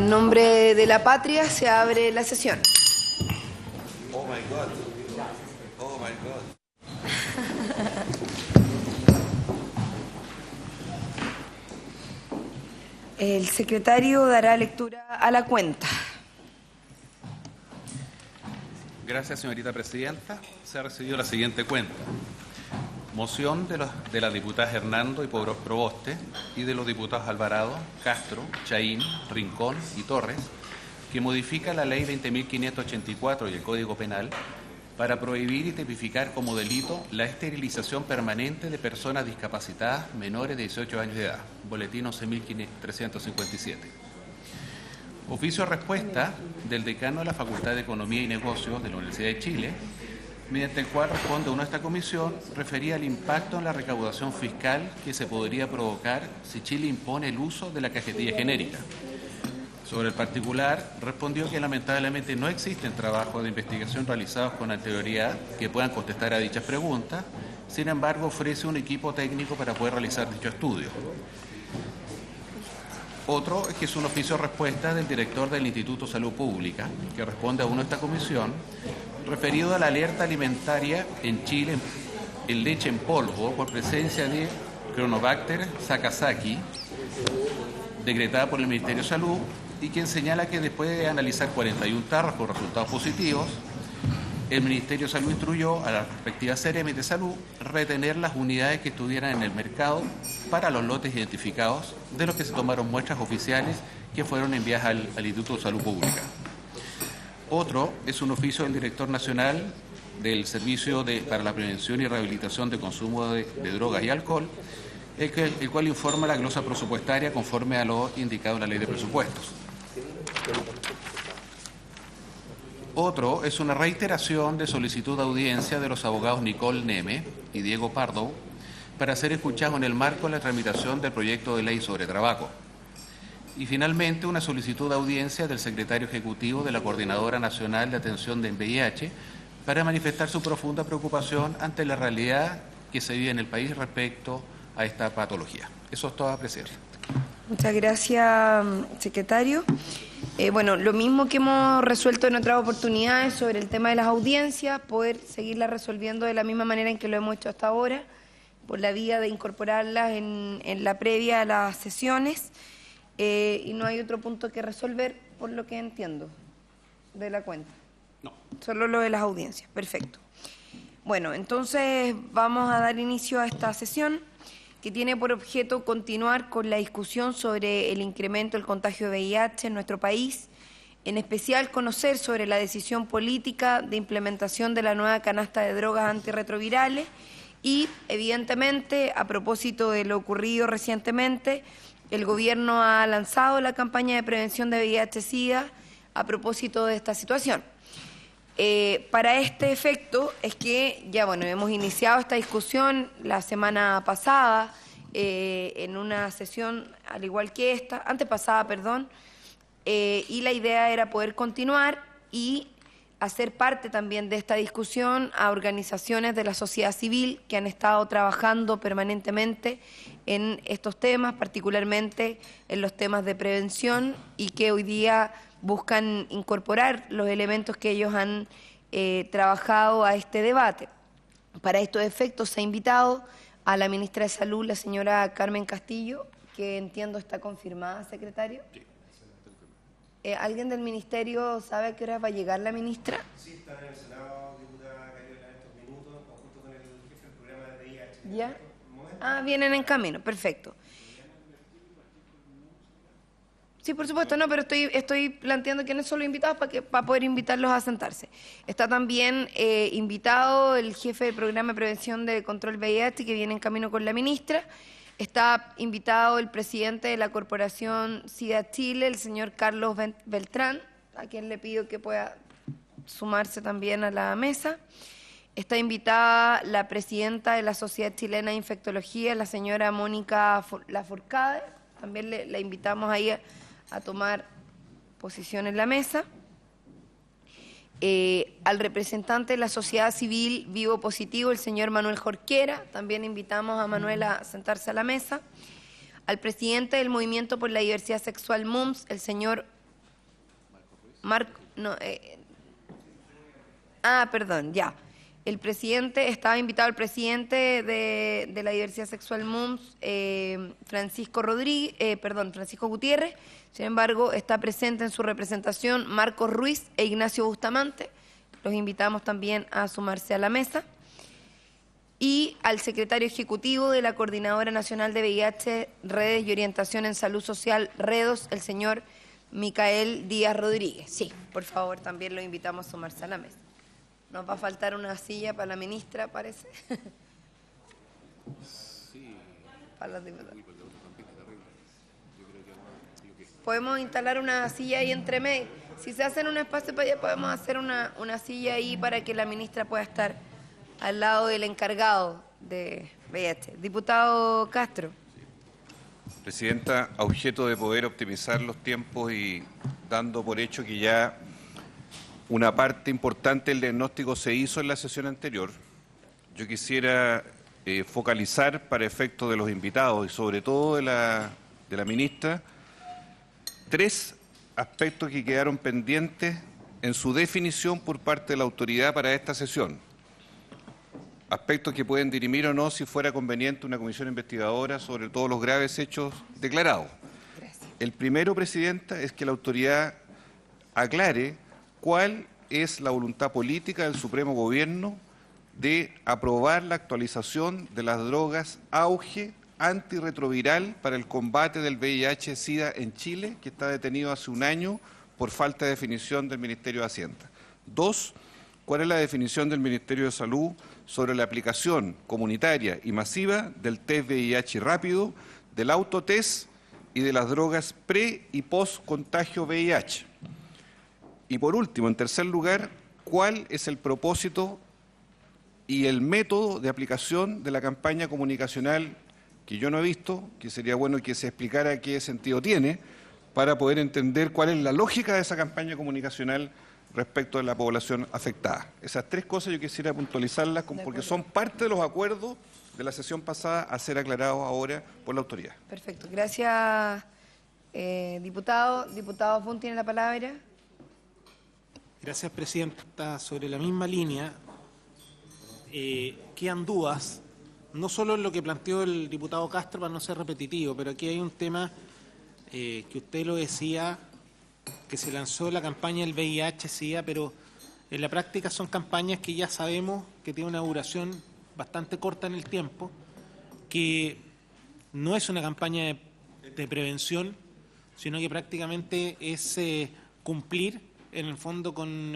En nombre de la patria se abre la sesión. Oh my God. Oh my God. El secretario dará lectura a la cuenta. Gracias, señorita presidenta. Se ha recibido la siguiente cuenta. Moción de las diputadas Hernando y Proboste y de los diputados Alvarado, Castro, Chaín, Rincón y Torres, que modifica la ley 20.584 y el Código Penal para prohibir y tipificar como delito la esterilización permanente de personas discapacitadas menores de 18 años de edad. Boletín 11.357. Oficio respuesta del decano de la Facultad de Economía y Negocios de la Universidad de Chile, mediante el cual responde uno a esta comisión, refería al impacto en la recaudación fiscal que se podría provocar si Chile impone el uso de la cajetilla genérica. Sobre el particular, respondió que lamentablemente no existen trabajos de investigación realizados con anterioridad que puedan contestar a dichas preguntas. Sin embargo, ofrece un equipo técnico para poder realizar dicho estudio. Otro es que es un oficio respuesta del director del Instituto de Salud Pública, que responde a uno de esta comisión, referido a la alerta alimentaria en Chile en leche en polvo por presencia de Cronobacter sakazaki, decretada por el Ministerio de Salud, y quien señala que después de analizar 41 tarros con resultados positivos, el Ministerio de Salud instruyó a las respectivas CEREMI de Salud retener las unidades que estuvieran en el mercado para los lotes identificados de los que se tomaron muestras oficiales que fueron enviadas al Instituto de Salud Pública. Otro es un oficio del director nacional del Servicio para la Prevención y Rehabilitación de Consumo de Drogas y Alcohol, el cual informa la glosa presupuestaria conforme a lo indicado en la Ley de Presupuestos. Otro es una reiteración de solicitud de audiencia de los abogados Nicole Neme y Diego Pardo para ser escuchados en el marco de la tramitación del proyecto de ley sobre trabajo. Y finalmente, una solicitud de audiencia del secretario ejecutivo de la Coordinadora Nacional de Atención del VIH para manifestar su profunda preocupación ante la realidad que se vive en el país respecto a esta patología. Eso es todo, apreciar. Muchas gracias, secretario. Bueno, lo mismo que hemos resuelto en otras oportunidades sobre el tema de las audiencias, poder seguirlas resolviendo de la misma manera en que lo hemos hecho hasta ahora, por la vía de incorporarlas en la previa a las sesiones, y no hay otro punto que resolver, por lo que entiendo, de la cuenta. No. Solo lo de las audiencias. Perfecto. Bueno, entonces vamos a dar inicio a esta sesión, que tiene por objeto continuar con la discusión sobre el incremento del contagio de VIH en nuestro país, en especial conocer sobre la decisión política de implementación de la nueva canasta de drogas antirretrovirales y, evidentemente, a propósito de lo ocurrido recientemente, el Gobierno ha lanzado la campaña de prevención de VIH-Sida a propósito de esta situación. Para este efecto es que ya hemos iniciado esta discusión la semana pasada en una sesión al igual que esta, antepasada, perdón, y la idea era poder continuar y hacer parte también de esta discusión a organizaciones de la sociedad civil que han estado trabajando permanentemente en estos temas, particularmente en los temas de prevención, y que hoy día buscan incorporar los elementos que ellos han trabajado a este debate. Para estos efectos se ha invitado a la ministra de Salud, la señora Carmen Castillo, que entiendo está confirmada, secretario. Sí. ¿Alguien del ministerio sabe a qué hora va a llegar la ministra? Sí, está en el Senado, diputada Cariola, en estos minutos, junto con el jefe del programa de VIH. ¿Ya? Ah, vienen en camino, perfecto. Sí, por supuesto, no, pero estoy planteando quiénes son los invitados para poder invitarlos a sentarse. Está también invitado el jefe del programa de prevención de control VIH, que viene en camino con la ministra. Está invitado el presidente de la Corporación SIDA Chile, el señor Carlos Beltrán, a quien le pido que pueda sumarse también a la mesa. Está invitada la presidenta de la Sociedad Chilena de Infectología, la señora Mónica Laforcade. También la invitamos ahí a tomar posición en la mesa. Al representante de la sociedad civil Vivo Positivo, el señor Manuel Jorquera, también invitamos a Manuel a sentarse a la mesa. Al presidente del Movimiento por la Diversidad Sexual MUMS, el señor Perdón, ya. Estaba invitado el presidente de la Diversidad Sexual MUMS, Francisco Gutiérrez. Sin embargo, está presente en su representación Marcos Ruiz e Ignacio Bustamante. Los invitamos también a sumarse a la mesa. Y al secretario ejecutivo de la Coordinadora Nacional de VIH, Redes y Orientación en Salud Social, REDOS, el señor Micael Díaz Rodríguez. Sí, por favor, también lo invitamos a sumarse a la mesa. Nos va a faltar una silla para la ministra, parece. Sí. Para los diputados. Podemos instalar una silla ahí entre medio. Si se hacen un espacio para allá, podemos hacer una silla ahí para que la ministra pueda estar al lado del encargado de VIH. Diputado Castro. Presidenta, a objeto de poder optimizar los tiempos y dando por hecho que ya una parte importante del diagnóstico se hizo en la sesión anterior, yo quisiera focalizar para efectos de los invitados y sobre todo de la ministra, 3 aspectos que quedaron pendientes en su definición por parte de la autoridad para esta sesión. Aspectos que pueden dirimir o no si fuera conveniente una comisión investigadora sobre todos los graves hechos declarados. Gracias. El primero, Presidenta, es que la autoridad aclare cuál es la voluntad política del Supremo Gobierno de aprobar la actualización de las drogas auge antirretroviral para el combate del VIH-Sida en Chile, que está detenido hace un año por falta de definición del Ministerio de Hacienda. 2, ¿cuál es la definición del Ministerio de Salud sobre la aplicación comunitaria y masiva del test VIH rápido, del autotest y de las drogas pre- y post-contagio VIH? Y por último, en tercer lugar, ¿cuál es el propósito y el método de aplicación de la campaña comunicacional que yo no he visto, que sería bueno que se explicara qué sentido tiene, para poder entender cuál es la lógica de esa campaña comunicacional respecto de la población afectada? Esas 3 cosas yo quisiera puntualizarlas porque son parte de los acuerdos de la sesión pasada a ser aclarados ahora por la autoridad. Perfecto. Gracias, diputado. Diputado Font tiene la palabra. Gracias, Presidenta. Sobre la misma línea, quedan dudas, no solo en lo que planteó el diputado Castro, para no ser repetitivo, pero aquí hay un tema que usted lo decía, que se lanzó la campaña del VIH-Sida, pero en la práctica son campañas que ya sabemos que tienen una duración bastante corta en el tiempo, que no es una campaña de prevención, sino que prácticamente es cumplir en el fondo con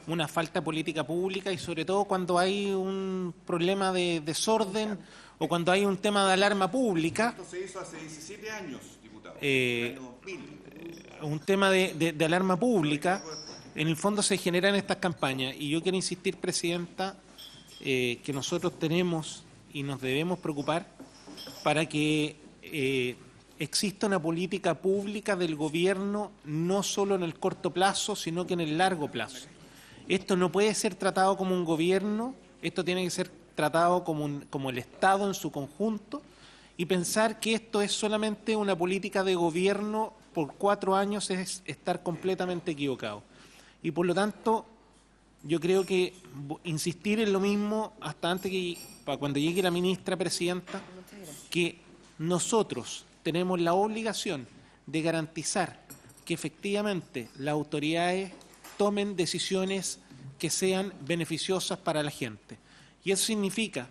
una falta de política pública y sobre todo cuando hay un problema de desorden o cuando hay un tema de alarma pública. Esto se hizo hace 17 años, diputado. Un tema de alarma pública, en el fondo se generan estas campañas. Y yo quiero insistir, Presidenta, que nosotros tenemos y nos debemos preocupar para que exista una política pública del gobierno no solo en el corto plazo, sino que en el largo plazo. Esto no puede ser tratado como un gobierno, esto tiene que ser tratado como el Estado en su conjunto, y pensar que esto es solamente una política de gobierno por 4 años es estar completamente equivocado. Y por lo tanto, yo creo que insistir en lo mismo hasta antes que para cuando llegue la ministra Presidenta, que nosotros tenemos la obligación de garantizar que efectivamente las autoridades tomen decisiones que sean beneficiosas para la gente. Y eso significa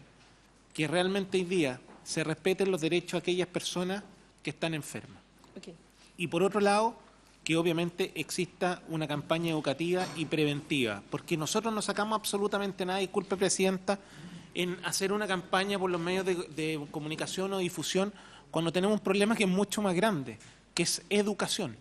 que realmente hoy día se respeten los derechos de aquellas personas que están enfermas. Okay. Y por otro lado, que obviamente exista una campaña educativa y preventiva, porque nosotros no sacamos absolutamente nada, disculpe, Presidenta, en hacer una campaña por los medios de comunicación o difusión cuando tenemos un problema que es mucho más grande, que es educación.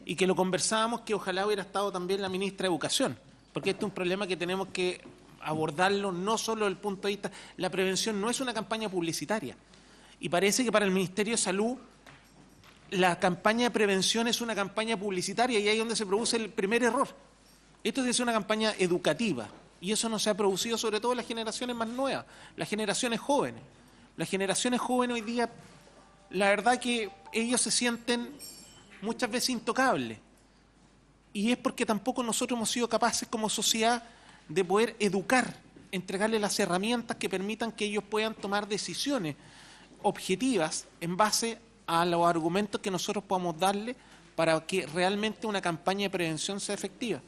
Y que lo conversábamos, que ojalá hubiera estado también la ministra de Educación, porque este es un problema que tenemos que abordarlo no solo desde el punto de vista, la prevención no es una campaña publicitaria, y parece que para el Ministerio de Salud la campaña de prevención es una campaña publicitaria, y ahí es donde se produce el primer error. Esto es una campaña educativa, y eso no se ha producido sobre todo en las generaciones más nuevas, las generaciones jóvenes. Las generaciones jóvenes hoy día, la verdad que ellos se sienten muchas veces intocables. y es porque tampoco nosotros hemos sido capaces como sociedad de poder educar, entregarles las herramientas que permitan que ellos puedan tomar decisiones objetivas en base a los argumentos que nosotros podamos darle para que realmente una campaña de prevención sea efectiva.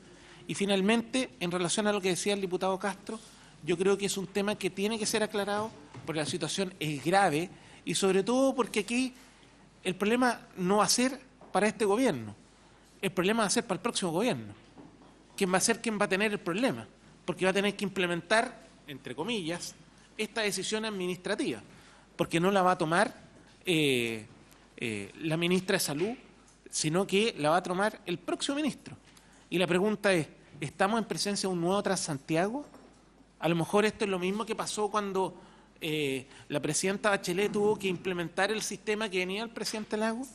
Y finalmente, en relación a lo que decía el diputado Castro, yo creo que es un tema que tiene que ser aclarado porque la situación es grave y sobre todo porque aquí el problema no va a ser para este gobierno, el problema va a ser para el próximo gobierno. ¿Quién va a ser quien va a tener el problema? Porque va a tener que implementar, entre comillas, esta decisión administrativa, porque no la va a tomar la ministra de Salud, sino que la va a tomar el próximo ministro. Y la pregunta es, ¿estamos en presencia de un nuevo Transantiago? A lo mejor esto es lo mismo que pasó cuando la presidenta Bachelet tuvo que implementar el sistema que venía el presidente Lagos.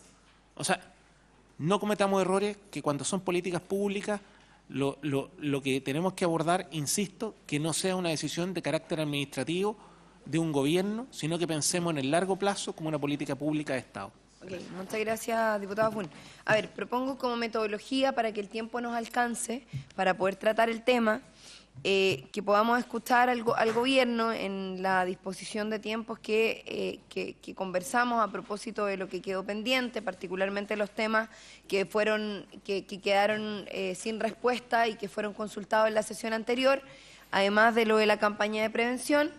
O sea, no cometamos errores que cuando son políticas públicas lo que tenemos que abordar, insisto, que no sea una decisión de carácter administrativo de un gobierno, sino que pensemos en el largo plazo como una política pública de Estado. Ok, muchas gracias, diputado Fun. A ver, propongo como metodología para que el tiempo nos alcance, para poder tratar el tema, que podamos escuchar al gobierno en la disposición de tiempos que conversamos a propósito de lo que quedó pendiente, particularmente los temas que quedaron sin respuesta y que fueron consultados en la sesión anterior, además de lo de la campaña de prevención.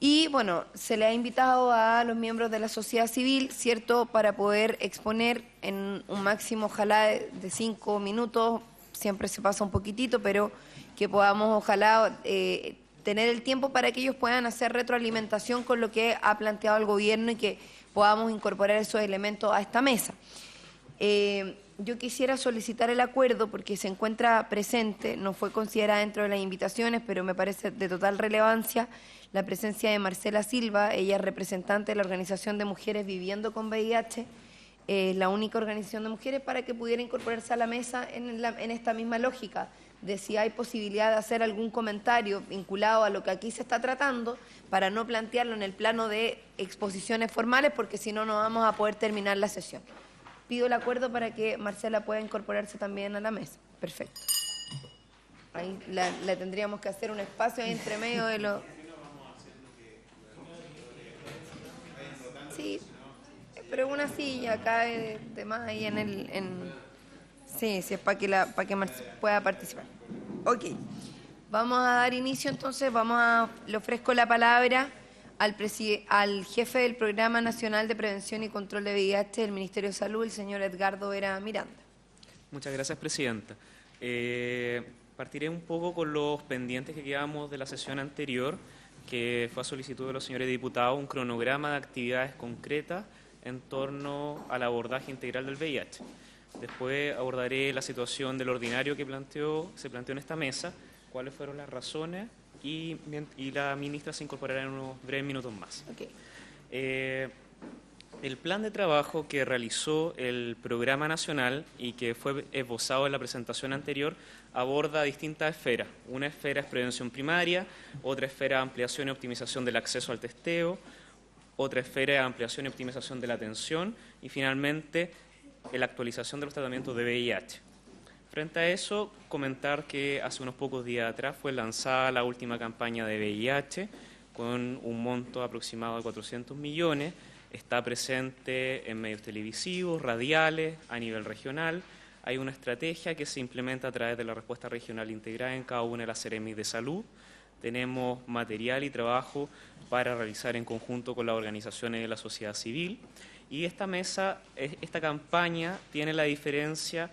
Y bueno, se le ha invitado a los miembros de la sociedad civil, ¿cierto?, para poder exponer en un máximo, ojalá, de 5 minutos, siempre se pasa un poquitito, pero que podamos, ojalá, tener el tiempo para que ellos puedan hacer retroalimentación con lo que ha planteado el gobierno y que podamos incorporar esos elementos a esta mesa. Yo quisiera solicitar el acuerdo porque se encuentra presente, no fue considerada dentro de las invitaciones, pero me parece de total relevancia la presencia de Marcela Silva. Ella es representante de la Organización de Mujeres Viviendo con VIH, la única organización de mujeres, para que pudiera incorporarse a la mesa en esta misma lógica de si hay posibilidad de hacer algún comentario vinculado a lo que aquí se está tratando, para no plantearlo en el plano de exposiciones formales, porque si no, no vamos a poder terminar la sesión. Pido el acuerdo para que Marcela pueda incorporarse también a la mesa. Perfecto. Ahí la tendríamos que hacer un espacio ahí entre medio de los... Sí, pero una silla acá de más ahí en el... Sí, es para que pueda participar. Ok. Vamos a dar inicio entonces, le ofrezco la palabra al jefe del Programa Nacional de Prevención y Control de VIH del Ministerio de Salud, el señor Edgardo Vera Miranda. Muchas gracias, presidenta. Partiré un poco con los pendientes que quedamos de la sesión anterior, que fue a solicitud de los señores diputados un cronograma de actividades concretas en torno al abordaje integral del VIH. Después abordaré la situación del ordinario que se planteó en esta mesa, cuáles fueron las razones y la ministra se incorporará en unos breves minutos más. Okay. El plan de trabajo que realizó el Programa Nacional y que fue esbozado en la presentación anterior aborda distintas esferas. Una esfera es prevención primaria, otra esfera ampliación y optimización del acceso al testeo, otra esfera es ampliación y optimización de la atención y finalmente la actualización de los tratamientos de VIH. Frente a eso, comentar que hace unos pocos días atrás fue lanzada la última campaña de VIH con un monto aproximado de 400 millones. Está presente en medios televisivos, radiales, a nivel regional. Hay una estrategia que se implementa a través de la respuesta regional integrada en cada una de las Seremis de salud. Tenemos material y trabajo para realizar en conjunto con las organizaciones de la sociedad civil. Y esta campaña tiene la diferencia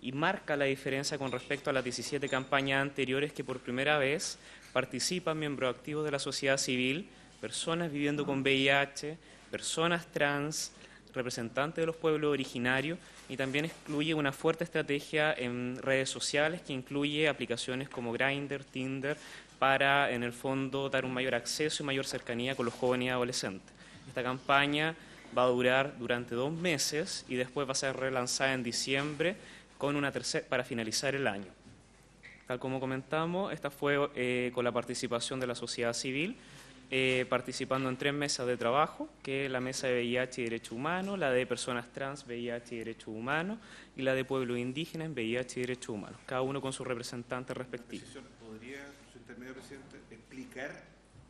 y marca la diferencia con respecto a las 17 campañas anteriores que por primera vez participan miembros activos de la sociedad civil, personas viviendo con VIH, personas trans, representantes de los pueblos originarios y también incluye una fuerte estrategia en redes sociales que incluye aplicaciones como Grindr, Tinder, para en el fondo dar un mayor acceso y mayor cercanía con los jóvenes y adolescentes. Esta campaña va a durar durante 2 meses y después va a ser relanzada en diciembre con una tercera para finalizar el año. Tal como comentamos, esta fue con la participación de la sociedad civil. participando en 3 mesas de trabajo, que es la mesa de VIH y Derechos Humanos, la de personas trans, VIH y Derechos Humanos, y la de pueblos indígenas en VIH y Derechos Humanos, cada uno con su representante respectivo. ¿Podría, su intermedio presidente, explicar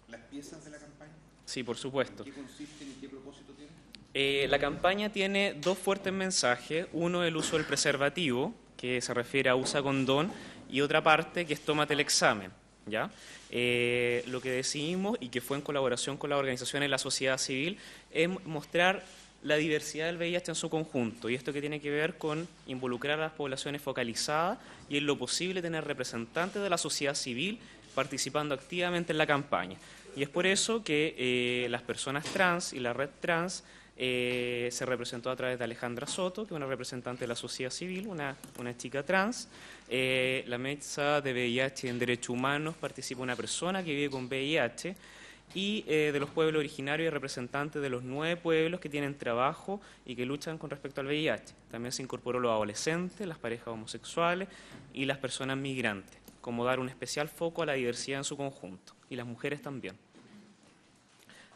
las piezas de la campaña? Sí, por supuesto. ¿En qué consisten y qué propósito tienen? La campaña tiene 2 fuertes mensajes. Uno, el uso del preservativo, que se refiere a usa condón, y otra parte que es tómate el examen, ¿ya? Lo que decidimos, y que fue en colaboración con las organizaciones de la sociedad civil, es mostrar la diversidad del VIH en su conjunto, y esto que tiene que ver con involucrar a las poblaciones focalizadas y en lo posible tener representantes de la sociedad civil participando activamente en la campaña. Y es por eso que las personas trans y la red trans se representó a través de Alejandra Soto, que es una representante de la sociedad civil, una chica trans. La mesa de VIH en Derechos Humanos participa una persona que vive con VIH, y de los pueblos originarios y representantes de los 9 pueblos que tienen trabajo y que luchan con respecto al VIH. También se incorporó los adolescentes, las parejas homosexuales y las personas migrantes, como dar un especial foco a la diversidad en su conjunto, y las mujeres también.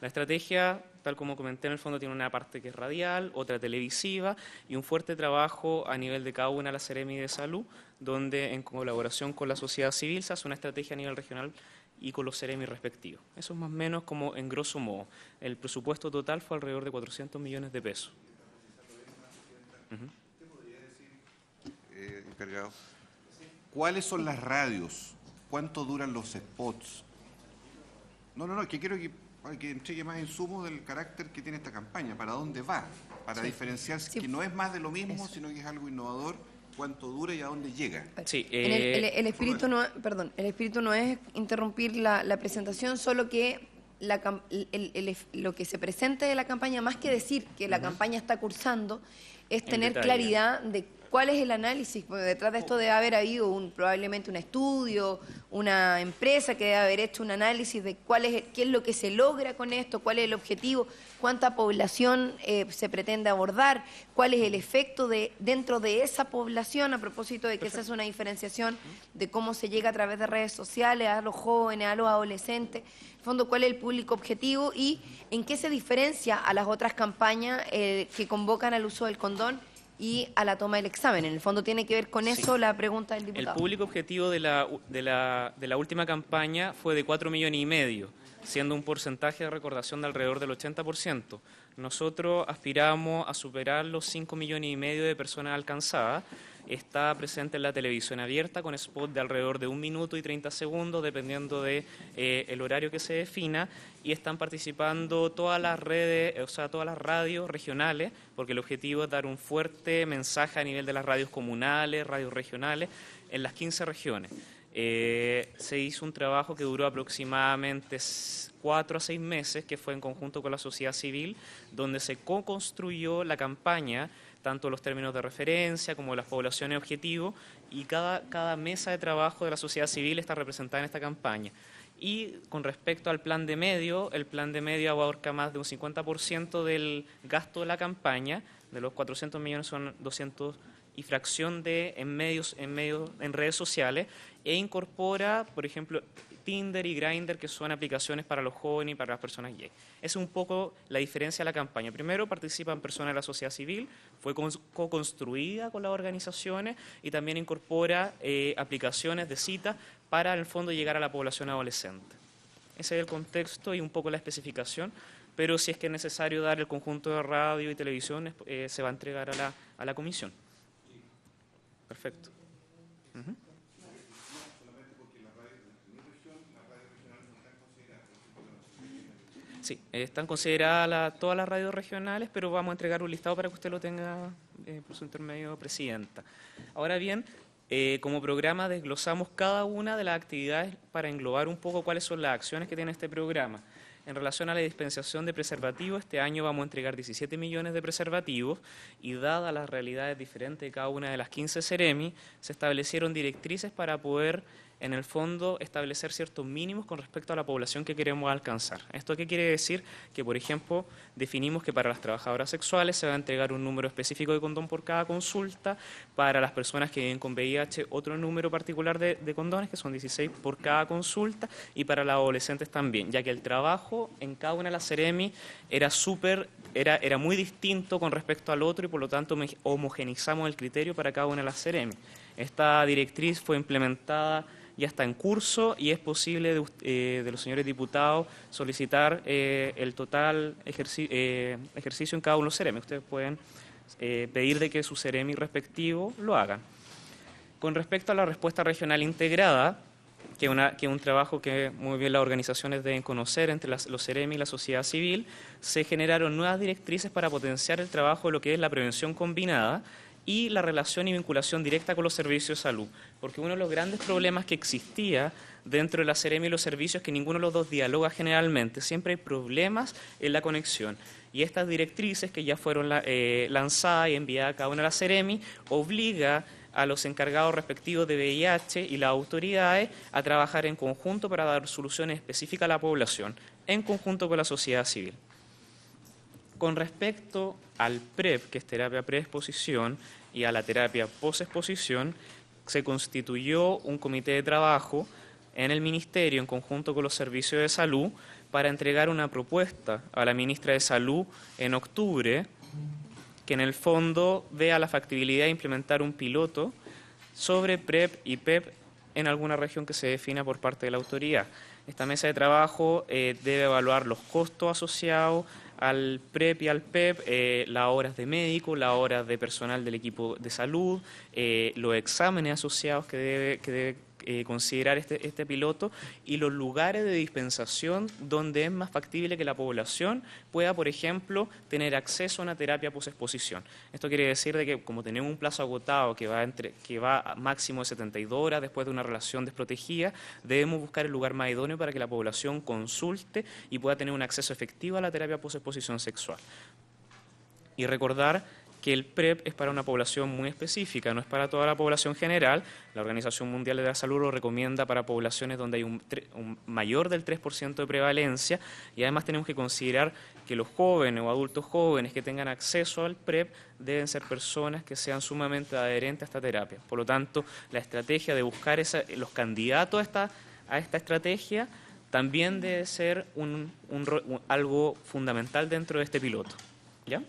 La estrategia, tal como comenté, en el fondo tiene una parte que es radial, otra televisiva y un fuerte trabajo a nivel de cada una de las Seremi de Salud, donde en colaboración con la sociedad civil se hace una estrategia a nivel regional y con los Seremi respectivos. Eso es más o menos como en grosso modo. El presupuesto total fue alrededor de 400 millones de pesos. ¿Usted podría decir, encargado, cuáles son las radios? ¿Cuánto duran los spots? No, que quiero que entregue más insumos del carácter que tiene esta campaña, para dónde va, para diferenciarse, que no es más de lo mismo, sino que es algo innovador, cuánto dura y a dónde llega. Sí, El espíritu no, perdón, el espíritu no es interrumpir la presentación, solo que lo que se presente de la campaña, más que decir que la campaña está cursando, es tener detalle. claridad de cuál es el análisis, porque detrás de esto debe haber habido probablemente un estudio, una empresa que debe haber hecho un análisis de qué es lo que se logra con esto, cuál es el objetivo, cuánta población se pretende abordar, cuál es el efecto dentro de esa población, a propósito de que se hace una diferenciación de cómo se llega a través de redes sociales a los jóvenes, a los adolescentes, en el fondo cuál es el público objetivo y en qué se diferencia a las otras campañas que convocan al uso del condón y a la toma del examen. En el fondo tiene que ver con eso la pregunta del diputado. El público objetivo de la última campaña fue de 4,5 millones, siendo un porcentaje de recordación de alrededor del 80%. Nosotros aspiramos a superar los 5,5 millones de personas alcanzadas. Está presente en la televisión abierta con spot de alrededor de 1 minuto y 30 segundos, dependiendo de el horario que se defina, y están participando todas las redes, o sea, todas las radios regionales, porque el objetivo es dar un fuerte mensaje a nivel de las radios comunales, radios regionales, en las 15 regiones. Se hizo un trabajo que duró aproximadamente 4 a 6 meses, que fue en conjunto con la sociedad civil, donde se co-construyó la campaña, tanto los términos de referencia como las poblaciones objetivo, y cada mesa de trabajo de la sociedad civil está representada en esta campaña. Y con respecto al plan de medio, el plan de medio abarca más de un 50% del gasto de la campaña. De los 400 millones son 200 y fracción en redes sociales, e incorpora, por ejemplo, Tinder y Grindr, que son aplicaciones para los jóvenes y para las personas gay. Esa es un poco la diferencia de la campaña. Primero, participan personas de la sociedad civil, fue co-construida con las organizaciones, y también incorpora aplicaciones de citas para, en el fondo, llegar a la población adolescente. Ese es el contexto y un poco la especificación, pero si es que es necesario dar el conjunto de radio y televisión, se va a entregar a la comisión. Perfecto. Sí, están consideradas todas las radios regionales, pero vamos a entregar un listado para que usted lo tenga por su intermedio, presidenta. Ahora bien, como programa desglosamos cada una de las actividades para englobar un poco cuáles son las acciones que tiene este programa. En relación a la dispensación de preservativos, este año vamos a entregar 17 millones de preservativos, y dadas las realidades diferentes de cada una de las 15 Seremi, se establecieron directrices para poder en el fondo, establecer ciertos mínimos con respecto a la población que queremos alcanzar. ¿Esto qué quiere decir? Que, por ejemplo, definimos que para las trabajadoras sexuales se va a entregar un número específico de condón por cada consulta, para las personas que viven con VIH otro número particular de condones, que son 16 por cada consulta, y para las adolescentes también, ya que el trabajo en cada una de las Seremi era muy distinto con respecto al otro y por lo tanto homogenizamos el criterio para cada una de las Seremi. Esta directriz fue implementada, ya está en curso y es posible de los señores diputados solicitar el total ejercicio en cada uno de los Seremi. Ustedes pueden pedir de que su Seremi respectivo lo hagan. Con respecto a la respuesta regional integrada, que es un trabajo que muy bien las organizaciones deben conocer entre los Seremi y la sociedad civil, se generaron nuevas directrices para potenciar el trabajo de lo que es la prevención combinada y la relación y vinculación directa con los servicios de salud, porque uno de los grandes problemas que existía dentro de la Seremi y los servicios es que ninguno de los dos dialoga generalmente, siempre hay problemas en la conexión. Y estas directrices que ya fueron lanzadas y enviadas a cada una de las Seremi obliga a los encargados respectivos de VIH y las autoridades a trabajar en conjunto para dar soluciones específicas a la población, en conjunto con la sociedad civil. Con respecto al PrEP, que es terapia preexposición, y a la terapia posexposición, se constituyó un comité de trabajo en el Ministerio, en conjunto con los servicios de salud, para entregar una propuesta a la ministra de Salud en octubre, que en el fondo vea la factibilidad de implementar un piloto sobre PrEP y PEP en alguna región que se defina por parte de la autoridad. Esta mesa de trabajo debe evaluar los costos asociados al PrEP y al PEP, las horas de médico, las horas de personal del equipo de salud, los exámenes asociados que debe considerar este piloto y los lugares de dispensación donde es más factible que la población pueda, por ejemplo, tener acceso a una terapia posexposición. Esto quiere decir de que como tenemos un plazo agotado que va a máximo de 72 horas después de una relación desprotegida, debemos buscar el lugar más idóneo para que la población consulte y pueda tener un acceso efectivo a la terapia posexposición sexual. Y recordar que el PrEP es para una población muy específica, no es para toda la población general. La Organización Mundial de la Salud lo recomienda para poblaciones donde hay un mayor del 3% de prevalencia, y además tenemos que considerar que los jóvenes o adultos jóvenes que tengan acceso al PrEP deben ser personas que sean sumamente adherentes a esta terapia. Por lo tanto, la estrategia de buscar los candidatos a esta estrategia también debe ser algo fundamental dentro de este piloto. ¿Ya?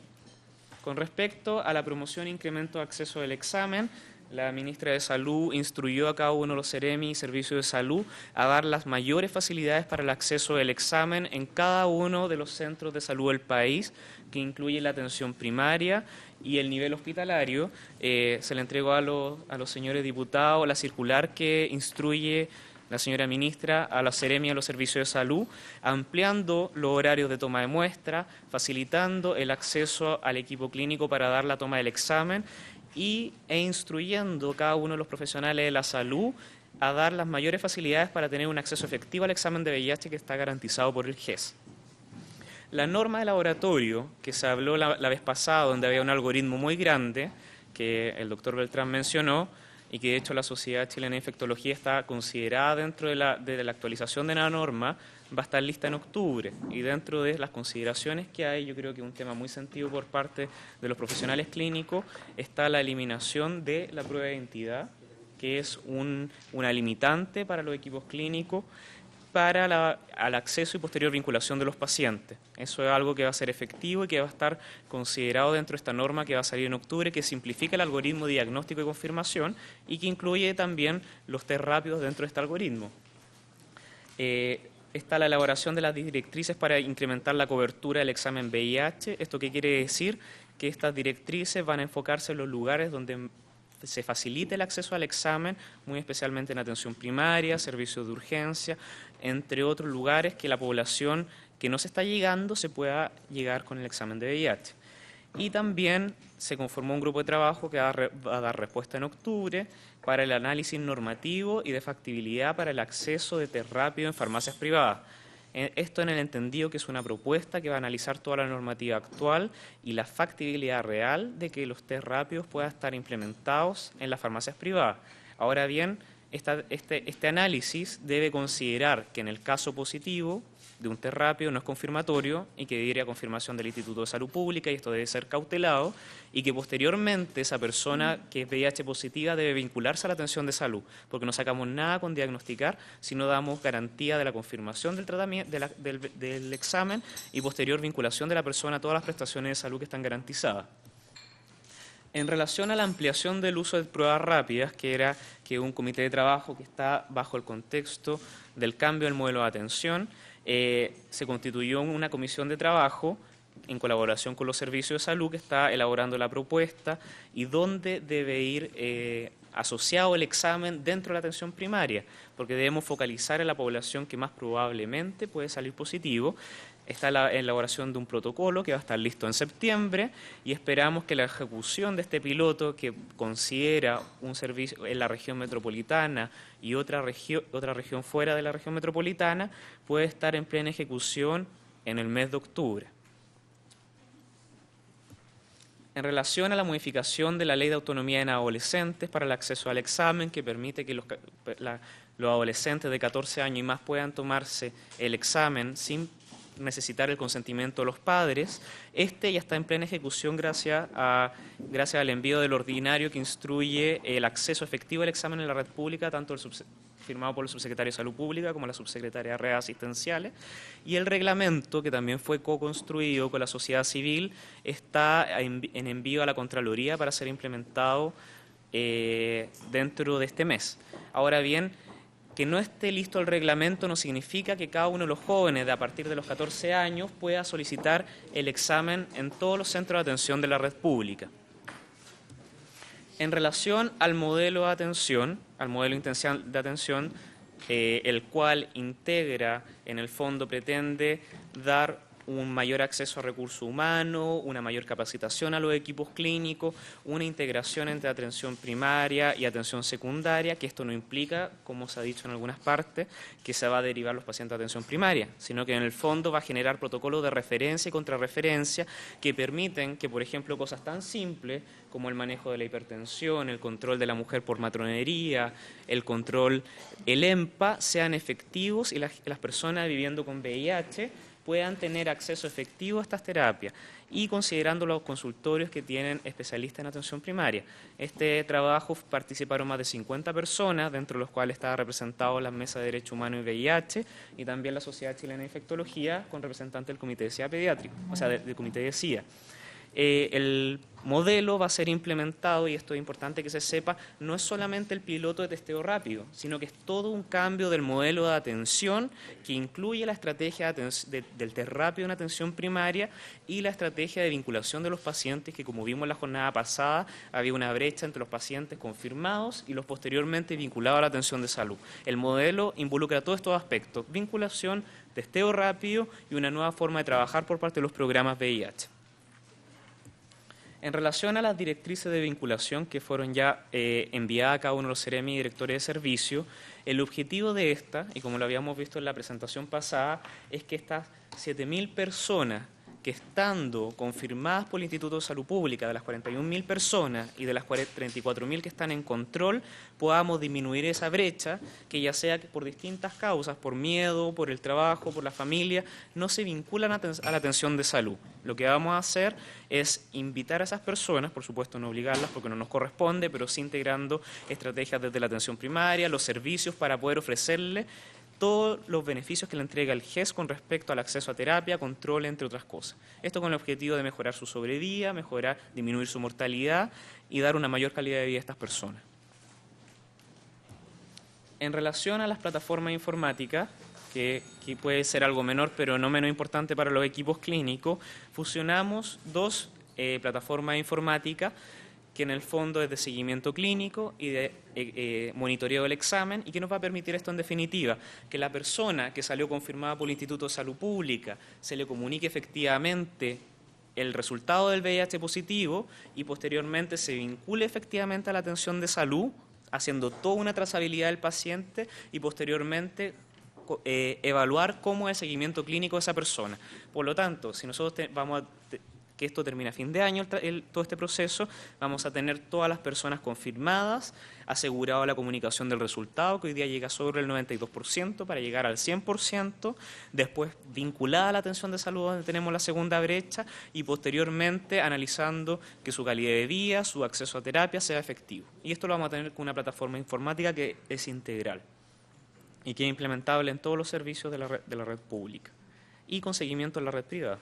Con respecto a la promoción e incremento de acceso del examen, la ministra de Salud instruyó a cada uno de los Seremi y servicios de salud a dar las mayores facilidades para el acceso del examen en cada uno de los centros de salud del país, que incluye la atención primaria y el nivel hospitalario. Se le entregó a los señores diputados la circular que instruye la señora ministra a la Seremi y a los servicios de salud, ampliando los horarios de toma de muestra, facilitando el acceso al equipo clínico para dar la toma del examen e instruyendo a cada uno de los profesionales de la salud a dar las mayores facilidades para tener un acceso efectivo al examen de VIH que está garantizado por el GES. La norma de laboratorio, que se habló la vez pasada, donde había un algoritmo muy grande, que el doctor Beltrán mencionó, y que de hecho la Sociedad Chilena de Infectología está considerada dentro de la actualización de la norma, va a estar lista en octubre. Y dentro de las consideraciones que hay, yo creo que un tema muy sentido por parte de los profesionales clínicos, está la eliminación de la prueba de identidad, que es una limitante para los equipos clínicos, para al acceso y posterior vinculación de los pacientes. Eso es algo que va a ser efectivo y que va a estar considerado dentro de esta norma que va a salir en octubre, que simplifica el algoritmo de diagnóstico y confirmación y que incluye también los test rápidos dentro de este algoritmo. Está la elaboración de las directrices para incrementar la cobertura del examen VIH. ¿Esto qué quiere decir? Que estas directrices van a enfocarse en los lugares donde se facilite el acceso al examen, muy especialmente en atención primaria, servicios de urgencia, entre otros lugares que la población que no se está llegando se pueda llegar con el examen de VIH. Y también se conformó un grupo de trabajo que va a dar respuesta en octubre para el análisis normativo y de factibilidad para el acceso de test rápido en farmacias privadas. Esto en el entendido que es una propuesta que va a analizar toda la normativa actual y la factibilidad real de que los test rápidos puedan estar implementados en las farmacias privadas. Ahora bien, Este análisis debe considerar que en el caso positivo de un test rápido no es confirmatorio y que debe ir a confirmación del Instituto de Salud Pública, y esto debe ser cautelado, y que posteriormente esa persona que es VIH positiva debe vincularse a la atención de salud, porque no sacamos nada con diagnosticar si no damos garantía de la confirmación del tratamiento, del examen, y posterior vinculación de la persona a todas las prestaciones de salud que están garantizadas. En relación a la ampliación del uso de pruebas rápidas, que era que un comité de trabajo que está bajo el contexto del cambio del modelo de atención, se constituyó una comisión de trabajo en colaboración con los servicios de salud que está elaborando la propuesta y dónde debe ir asociado el examen dentro de la atención primaria, porque debemos focalizar en la población que más probablemente puede salir positivo. Está la elaboración de un protocolo que va a estar listo en septiembre y esperamos que la ejecución de este piloto, que considera un servicio en la región metropolitana y otra región fuera de la región metropolitana, puede estar en plena ejecución en el mes de octubre. En relación a la modificación de la Ley de Autonomía en Adolescentes para el acceso al examen, que permite que los adolescentes de 14 años y más puedan tomarse el examen sin necesitar el consentimiento de los padres, ya está en plena ejecución gracias al envío del ordinario que instruye el acceso efectivo al examen en la red pública, tanto firmado por el subsecretario de Salud Pública como la subsecretaria de Redes Asistenciales, y el reglamento, que también fue co-construido con la sociedad civil, está en envío a la Contraloría para ser implementado dentro de este mes. Ahora bien, que no esté listo el reglamento no significa que cada uno de los jóvenes de a partir de los 14 años pueda solicitar el examen en todos los centros de atención de la red pública. En relación al modelo de atención, al modelo intensivo de atención, el cual integra, en el fondo pretende dar un mayor acceso a recursos humanos, una mayor capacitación a los equipos clínicos, una integración entre atención primaria y atención secundaria, que esto no implica, como se ha dicho en algunas partes, que se va a derivar los pacientes a atención primaria, sino que en el fondo va a generar protocolos de referencia y contrarreferencia que permiten que, por ejemplo, cosas tan simples como el manejo de la hipertensión, el control de la mujer por matronería, el EMPA, sean efectivos y las personas viviendo con VIH puedan tener acceso efectivo a estas terapias, y considerando los consultorios que tienen especialistas en atención primaria. Este trabajo participaron más de 50 personas, dentro de los cuales estaba representado la Mesa de Derechos Humanos y VIH y también la Sociedad Chilena de Infectología con representantes del Comité de SIDA Pediátrico, o sea, del Comité de SIDA. El modelo va a ser implementado, y esto es importante que se sepa, no es solamente el piloto de testeo rápido, sino que es todo un cambio del modelo de atención que incluye la estrategia del test rápido en atención primaria y la estrategia de vinculación de los pacientes, que como vimos la jornada pasada, había una brecha entre los pacientes confirmados y los posteriormente vinculados a la atención de salud. El modelo involucra todos estos aspectos: vinculación, testeo rápido y una nueva forma de trabajar por parte de los programas VIH. En relación a las directrices de vinculación que fueron ya enviadas a cada uno de los CEREMI y directores de servicio, el objetivo de esta, y como lo habíamos visto en la presentación pasada, es que estas 7.000 personas que, estando confirmadas por el Instituto de Salud Pública, de las 41.000 personas y de las 34.000 que están en control, podamos disminuir esa brecha, que ya sea que por distintas causas, por miedo, por el trabajo, por la familia, no se vinculan a la atención de salud. Lo que vamos a hacer es invitar a esas personas, por supuesto no obligarlas porque no nos corresponde, pero sí integrando estrategias desde la atención primaria, los servicios, para poder ofrecerle todos los beneficios que le entrega el GES con respecto al acceso a terapia, control, entre otras cosas. Esto con el objetivo de mejorar su sobrevida, disminuir su mortalidad y dar una mayor calidad de vida a estas personas. En relación a las plataformas informáticas, que puede ser algo menor, pero no menos importante para los equipos clínicos, fusionamos dos plataformas informáticas que en el fondo es de seguimiento clínico y de monitoreo del examen, y que nos va a permitir esto en definitiva: que la persona que salió confirmada por el Instituto de Salud Pública se le comunique efectivamente el resultado del VIH positivo y posteriormente se vincule efectivamente a la atención de salud, haciendo toda una trazabilidad del paciente y posteriormente evaluar cómo es el seguimiento clínico de esa persona. Por lo tanto, si nosotros que esto termine a fin de año, todo este proceso, vamos a tener todas las personas confirmadas, asegurado la comunicación del resultado, que hoy día llega sobre el 92% para llegar al 100%, después vinculada a la atención de salud donde tenemos la segunda brecha y posteriormente analizando que su calidad de vida, su acceso a terapia sea efectivo. Y esto lo vamos a tener con una plataforma informática que es integral y que es implementable en todos los servicios de la red pública y con seguimiento en la red privada.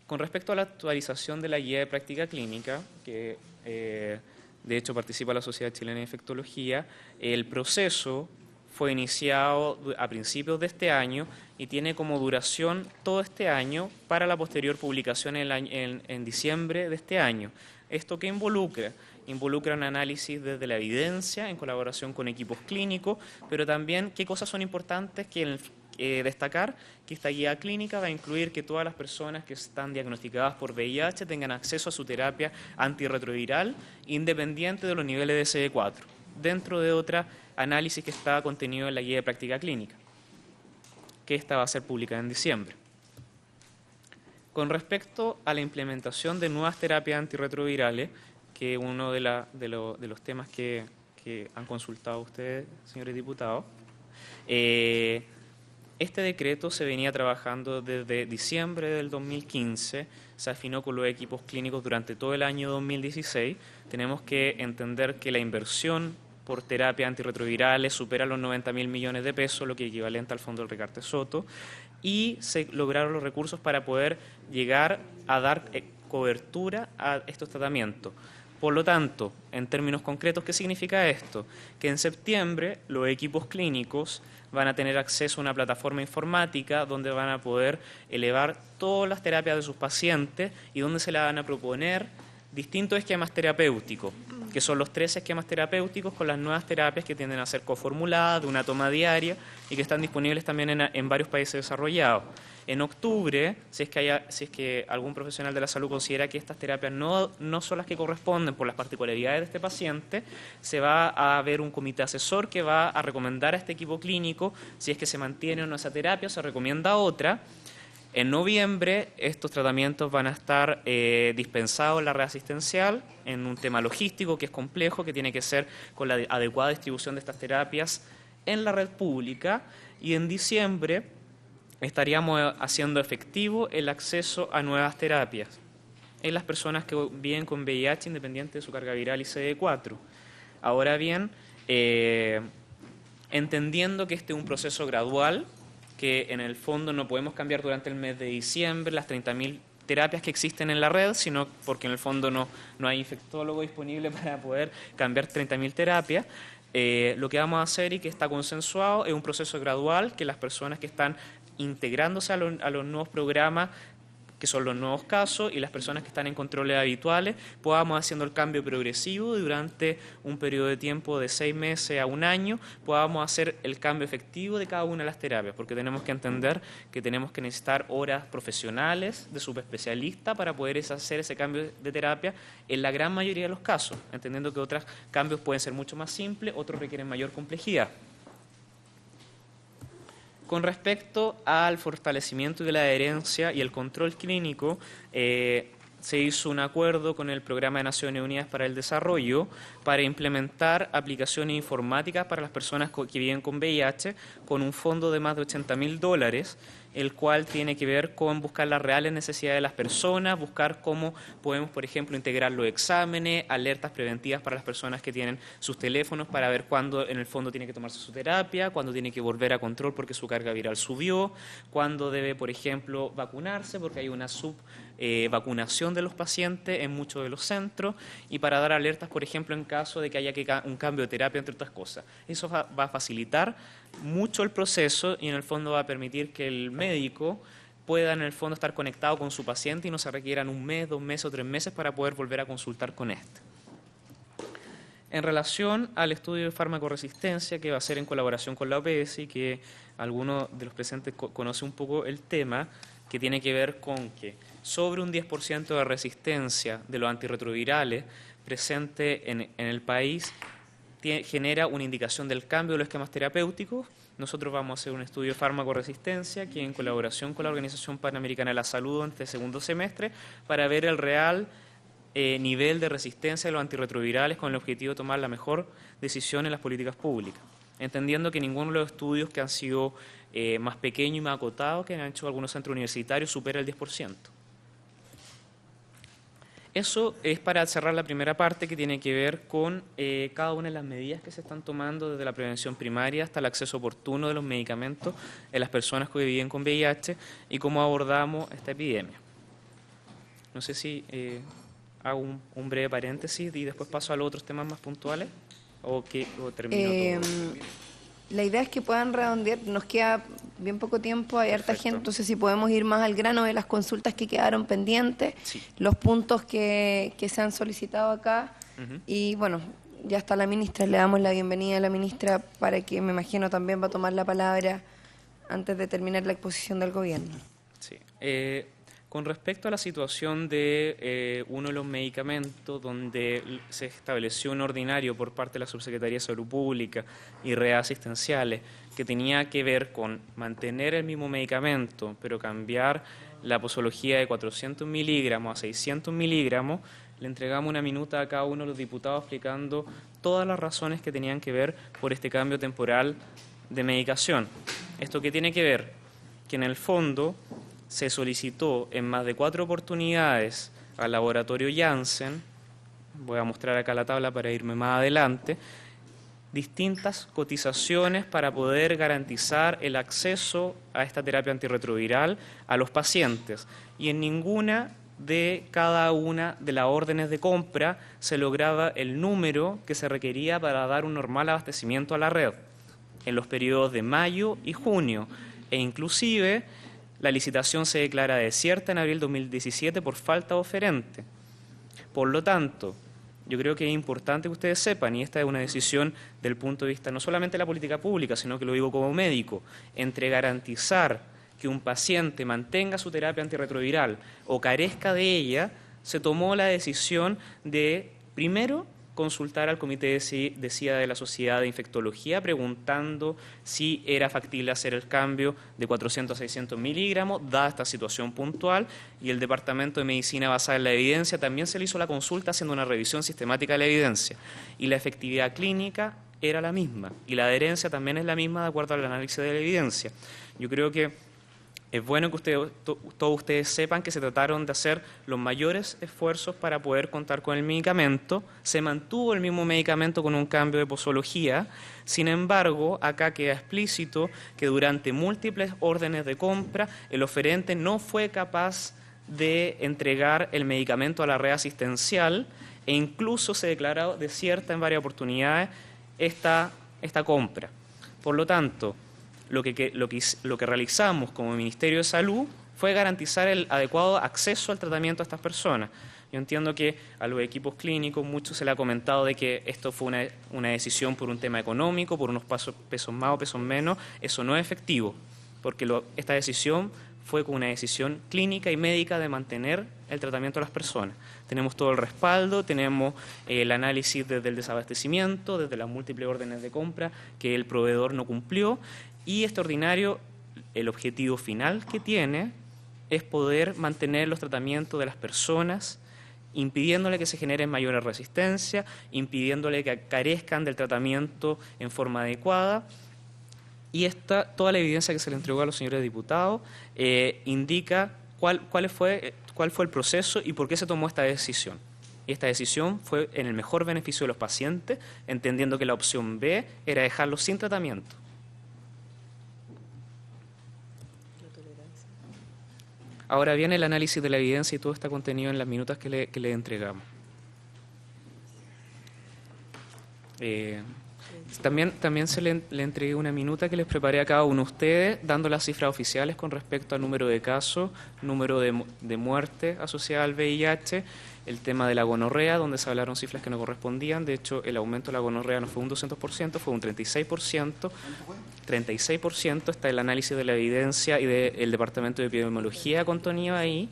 Con respecto a la actualización de la guía de práctica clínica, que de hecho participa la Sociedad Chilena de Infectología, el proceso fue iniciado a principios de este año y tiene como duración todo este año para la posterior publicación en diciembre de este año. ¿Esto qué involucra? Involucra un análisis desde la evidencia en colaboración con equipos clínicos, pero también qué cosas son importantes que destacar, que esta guía clínica va a incluir que todas las personas que están diagnosticadas por VIH tengan acceso a su terapia antirretroviral independiente de los niveles de CD4, dentro de otro análisis que está contenido en la guía de práctica clínica, que esta va a ser publicada en diciembre. Con respecto a la implementación de nuevas terapias antirretrovirales, que es uno de los temas que han consultado ustedes, señores diputados, este decreto se venía trabajando desde diciembre del 2015, se afinó con los equipos clínicos durante todo el año 2016. Tenemos que entender que la inversión por terapias antirretrovirales supera los 90.000 millones de pesos, lo que es equivalente al fondo del Recarte Soto, y se lograron los recursos para poder llegar a dar cobertura a estos tratamientos. Por lo tanto, en términos concretos, ¿qué significa esto? Que en septiembre los equipos clínicos van a tener acceso a una plataforma informática donde van a poder elevar todas las terapias de sus pacientes y donde se le van a proponer distintos esquemas terapéuticos, que son los 3 esquemas terapéuticos con las nuevas terapias que tienden a ser coformuladas, de una toma diaria y que están disponibles también en varios países desarrollados. En octubre, si es que algún profesional de la salud considera que estas terapias no son las que corresponden por las particularidades de este paciente, se va a ver un comité asesor que va a recomendar a este equipo clínico si es que se mantiene o no esa terapia o se recomienda otra. En noviembre estos tratamientos van a estar dispensados en la red asistencial en un tema logístico que es complejo, que tiene que ser con la adecuada distribución de estas terapias en la red pública, y en diciembre estaríamos haciendo efectivo el acceso a nuevas terapias en las personas que viven con VIH independiente de su carga viral y CD4. Ahora bien, entendiendo que este es un proceso gradual, que en el fondo no podemos cambiar durante el mes de diciembre las 30.000 terapias que existen en la red, sino porque en el fondo no hay infectólogo disponible para poder cambiar 30.000 terapias. Lo que vamos a hacer y que está consensuado es un proceso gradual, que las personas que están integrándose a los nuevos programas, que son los nuevos casos, y las personas que están en controles habituales, podamos haciendo el cambio progresivo y durante un periodo de tiempo de 6 meses a 1 año, podamos hacer el cambio efectivo de cada una de las terapias, porque tenemos que entender que tenemos que necesitar horas profesionales de subespecialista para poder hacer ese cambio de terapia en la gran mayoría de los casos, entendiendo que otros cambios pueden ser mucho más simples, otros requieren mayor complejidad. Con respecto al fortalecimiento de la adherencia y el control clínico, se hizo un acuerdo con el Programa de Naciones Unidas para el Desarrollo para implementar aplicaciones informáticas para las personas que viven con VIH con un fondo de más de $80.000, el cual tiene que ver con buscar las reales necesidades de las personas, buscar cómo podemos, por ejemplo, integrar los exámenes, alertas preventivas para las personas que tienen sus teléfonos para ver cuándo en el fondo tiene que tomarse su terapia, cuándo tiene que volver a control porque su carga viral subió, cuándo debe, por ejemplo, vacunarse porque hay una vacunación de los pacientes en muchos de los centros, y para dar alertas, por ejemplo, en caso de que haya un cambio de terapia, entre otras cosas. Eso va a facilitar mucho el proceso y en el fondo va a permitir que el médico pueda en el fondo estar conectado con su paciente y no se requieran 1 mes, 2 meses o 3 meses para poder volver a consultar con este. En relación al estudio de farmacoresistencia que va a ser en colaboración con la OPS y que algunos de los presentes conoce un poco el tema, que tiene que ver con que sobre un 10% de resistencia de los antirretrovirales presente en el país genera una indicación del cambio de los esquemas terapéuticos. Nosotros vamos a hacer un estudio de farmacoresistencia que en colaboración con la Organización Panamericana de la Salud en este segundo semestre para ver el real nivel de resistencia de los antirretrovirales con el objetivo de tomar la mejor decisión en las políticas públicas, entendiendo que ninguno de los estudios que han sido más pequeños y más acotados, que han hecho algunos centros universitarios, supera el 10%. Eso es para cerrar la primera parte, que tiene que ver con cada una de las medidas que se están tomando desde la prevención primaria hasta el acceso oportuno de los medicamentos en las personas que viven con VIH y cómo abordamos esta epidemia. No sé si hago un breve paréntesis y después paso a los otros temas más puntuales o termino todo. La idea es que puedan redondear, nos queda bien poco tiempo, hay harta Perfecto. gente, entonces si podemos ir más al grano de las consultas que quedaron pendientes, Sí. los puntos que se han solicitado acá, y bueno, ya está la ministra, le damos la bienvenida a la ministra para que me imagino también va a tomar la palabra antes de terminar la exposición del gobierno. Sí. Con respecto a la situación de uno de los medicamentos donde se estableció un ordinario por parte de la Subsecretaría de Salud Pública y redes asistenciales que tenía que ver con mantener el mismo medicamento pero cambiar la posología de 400 miligramos a 600 miligramos, le entregamos una minuta a cada uno de los diputados explicando todas las razones que tenían que ver por este cambio temporal de medicación. ¿Esto qué tiene que ver? Que en el fondo se solicitó en más de 4 oportunidades al laboratorio Janssen, voy a mostrar acá la tabla para irme más adelante, distintas cotizaciones para poder garantizar el acceso a esta terapia antirretroviral a los pacientes. Y en ninguna de cada una de las órdenes de compra se lograba el número que se requería para dar un normal abastecimiento a la red en los periodos de mayo y junio, e inclusive la licitación se declara desierta en abril de 2017 por falta de oferente. Por lo tanto, yo creo que es importante que ustedes sepan, y esta es una decisión del punto de vista no solamente de la política pública, sino que lo digo como médico, entre garantizar que un paciente mantenga su terapia antirretroviral o carezca de ella, se tomó la decisión de, primero, consultar al comité de SIDA de la Sociedad de Infectología preguntando si era factible hacer el cambio de 400 a 600 miligramos, dada esta situación puntual, y el Departamento de Medicina Basada en la Evidencia también se le hizo la consulta haciendo una revisión sistemática de la evidencia, y la efectividad clínica era la misma, y la adherencia también es la misma de acuerdo al análisis de la evidencia. Yo creo que es bueno que todos ustedes sepan que se trataron de hacer los mayores esfuerzos para poder contar con el medicamento. Se mantuvo el mismo medicamento con un cambio de posología. Sin embargo, acá queda explícito que durante múltiples órdenes de compra, el oferente no fue capaz de entregar el medicamento a la red asistencial e incluso se declaró desierta en varias oportunidades esta compra. Por lo tanto, lo que realizamos como Ministerio de Salud fue garantizar el adecuado acceso al tratamiento a estas personas. Yo entiendo que a los equipos clínicos mucho se le ha comentado de que esto fue una decisión por un tema económico, por unos pesos más o pesos menos. Eso no es efectivo, porque esta decisión fue con una decisión clínica y médica de mantener el tratamiento de las personas. Tenemos todo el respaldo, tenemos el análisis desde el desabastecimiento, desde las múltiples órdenes de compra que el proveedor no cumplió. Y este ordinario, el objetivo final que tiene es poder mantener los tratamientos de las personas, impidiéndole que se genere mayor resistencia, impidiéndole que carezcan del tratamiento en forma adecuada. Y toda la evidencia que se le entregó a los señores diputados indica cuál fue el proceso y por qué se tomó esta decisión. Y esta decisión fue en el mejor beneficio de los pacientes, entendiendo que la opción B era dejarlos sin tratamiento. Ahora viene el análisis de la evidencia y todo está contenido en las minutas que le entregamos. También le entregué una minuta que les preparé a cada uno de ustedes, dando las cifras oficiales con respecto al número de casos, número de muerte asociada al VIH, el tema de la gonorrea, donde se hablaron cifras que no correspondían. De hecho, el aumento de la gonorrea no fue un 200%, fue un 36%. 36% está el análisis de la evidencia y del Departamento de Epidemiología contenido ahí.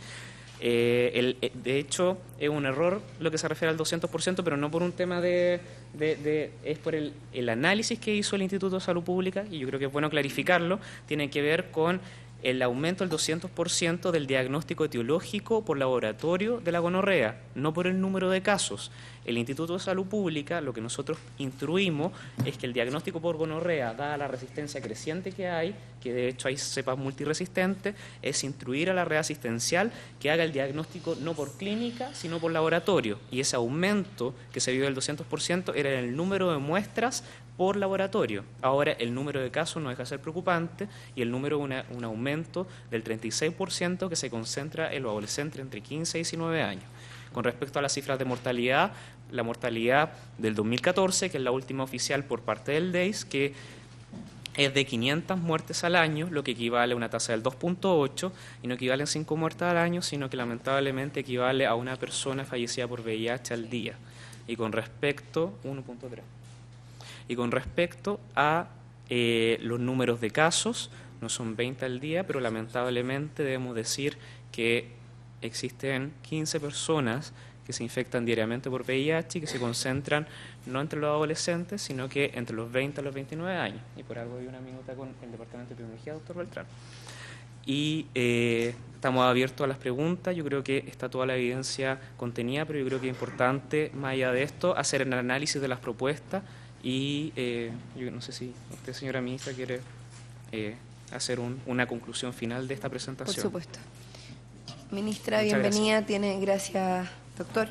De hecho, es un error lo que se refiere al 200%, pero no por un tema de es por el análisis que hizo el Instituto de Salud Pública, y yo creo que es bueno clarificarlo, tiene que ver con el aumento del 200% del diagnóstico etiológico por laboratorio de la gonorrea, no por el número de casos. El Instituto de Salud Pública, lo que nosotros instruimos es que el diagnóstico por gonorrea, dada la resistencia creciente que hay, que de hecho hay cepas multiresistentes, es instruir a la red asistencial que haga el diagnóstico no por clínica, sino por laboratorio. Y ese aumento que se vio del 200% era en el número de muestras por laboratorio. Ahora el número de casos no deja de ser preocupante y el número un aumento del 36% que se concentra en los adolescentes entre 15 y 19 años. Con respecto a las cifras de mortalidad, la mortalidad del 2014, que es la última oficial por parte del DEIS, que es de 500 muertes al año, lo que equivale a una tasa del 2.8, y no equivalen 5 muertes al año, sino que lamentablemente equivale a una persona fallecida por VIH al día. Y con respecto, 1.3. Y con respecto a los números de casos, no son 20 al día, pero lamentablemente debemos decir que existen 15 personas que se infectan diariamente por VIH y que se concentran no entre los adolescentes, sino que entre los 20 a los 29 años. Y por algo hay una minuta con el Departamento de Epidemiología, doctor Beltrán. Y estamos abiertos a las preguntas. Yo creo que está toda la evidencia contenida, pero yo creo que es importante, más allá de esto, hacer el análisis de las propuestas y yo no sé si usted, señora ministra, quiere hacer una conclusión final de esta presentación. Por supuesto. Ministra, Muchas bienvenida. Gracias, doctor.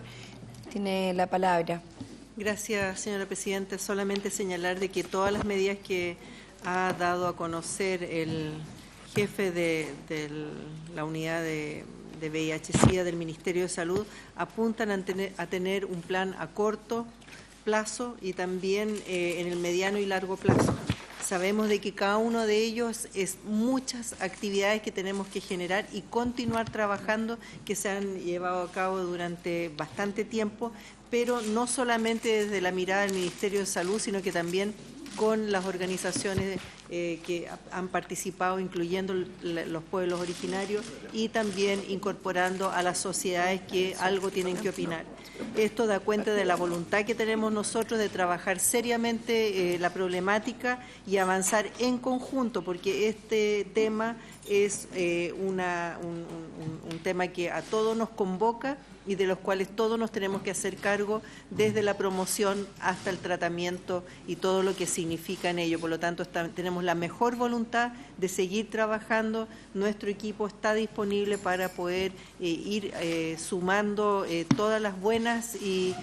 Tiene la palabra. Gracias, señora Presidenta. Solamente señalar de que todas las medidas que ha dado a conocer el jefe de la unidad de VIH-Sida del Ministerio de Salud apuntan a tener un plan a corto plazo y también en el mediano y largo plazo. Sabemos de que cada uno de ellos es muchas actividades que tenemos que generar y continuar trabajando, que se han llevado a cabo durante bastante tiempo, pero no solamente desde la mirada del Ministerio de Salud, sino que también con las organizaciones que han participado, incluyendo los pueblos originarios y también incorporando a las sociedades que algo tienen que opinar. Esto da cuenta de la voluntad que tenemos nosotros de trabajar seriamente la problemática y avanzar en conjunto, porque este tema es un tema que a todos nos convoca y de los cuales todos nos tenemos que hacer cargo desde la promoción hasta el tratamiento y todo lo que significa en ello. Por lo tanto, tenemos la mejor voluntad de seguir trabajando. Nuestro equipo está disponible para poder ir sumando todas las buenas y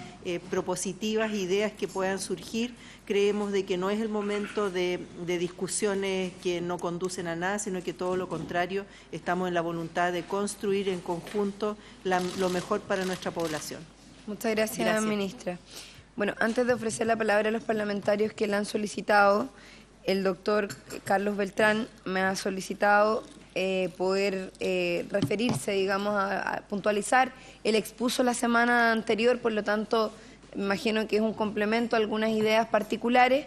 propositivas ideas que puedan surgir. Creemos de que no es el momento de discusiones que no conducen a nada, sino que todo lo contrario, estamos en la voluntad de construir en conjunto lo mejor para nuestra población. Muchas gracias, ministra. Bueno, antes de ofrecer la palabra a los parlamentarios que la han solicitado, el doctor Carlos Beltrán me ha solicitado poder referirse, digamos, a puntualizar. Él expuso la semana anterior, por lo tanto, me imagino que es un complemento a algunas ideas particulares,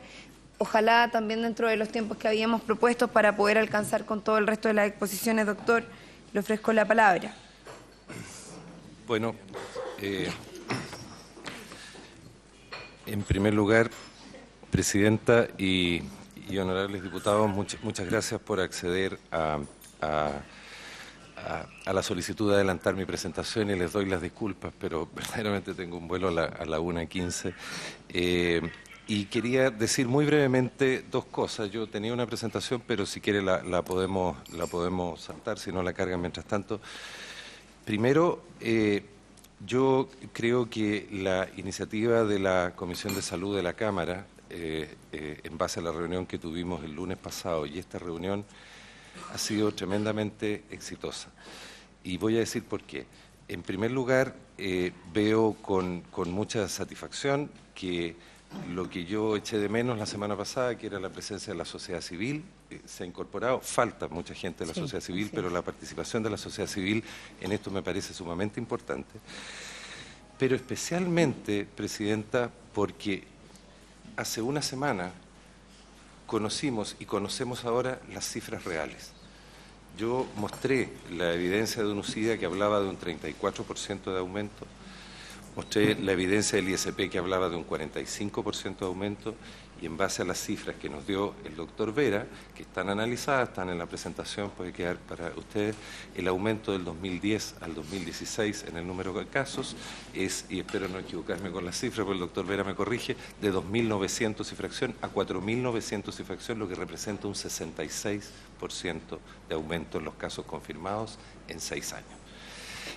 ojalá también dentro de los tiempos que habíamos propuesto para poder alcanzar con todo el resto de las exposiciones. Doctor, le ofrezco la palabra. Bueno, en primer lugar, Presidenta y honorables diputados, muchas gracias por acceder a la solicitud de adelantar mi presentación y les doy las disculpas, pero verdaderamente tengo un vuelo a la 1:15. Y quería decir muy brevemente dos cosas. Yo tenía una presentación, pero si quiere la podemos saltar, si no la cargan mientras tanto. Primero, yo creo que la iniciativa de la Comisión de Salud de la Cámara, en base a la reunión que tuvimos el lunes pasado y esta reunión, ha sido tremendamente exitosa. Y voy a decir por qué. En primer lugar, veo con mucha satisfacción que lo que yo eché de menos la semana pasada, que era la presencia de la sociedad civil, se ha incorporado. Falta mucha gente de la sociedad civil, pero la participación de la sociedad civil en esto me parece sumamente importante. Pero especialmente, Presidenta, porque hace una semana conocimos y conocemos ahora las cifras reales. Yo mostré la evidencia de UNUCIDA que hablaba de un 34% de aumento, mostré la evidencia del ISP que hablaba de un 45% de aumento, y en base a las cifras que nos dio el doctor Vera, que están analizadas, están en la presentación, puede quedar para ustedes, el aumento del 2010 al 2016 en el número de casos es, y espero no equivocarme con las cifras, porque el doctor Vera me corrige, de 2.900 y fracción a 4.900 y fracción, lo que representa un 66% de aumento en los casos confirmados en 6 años.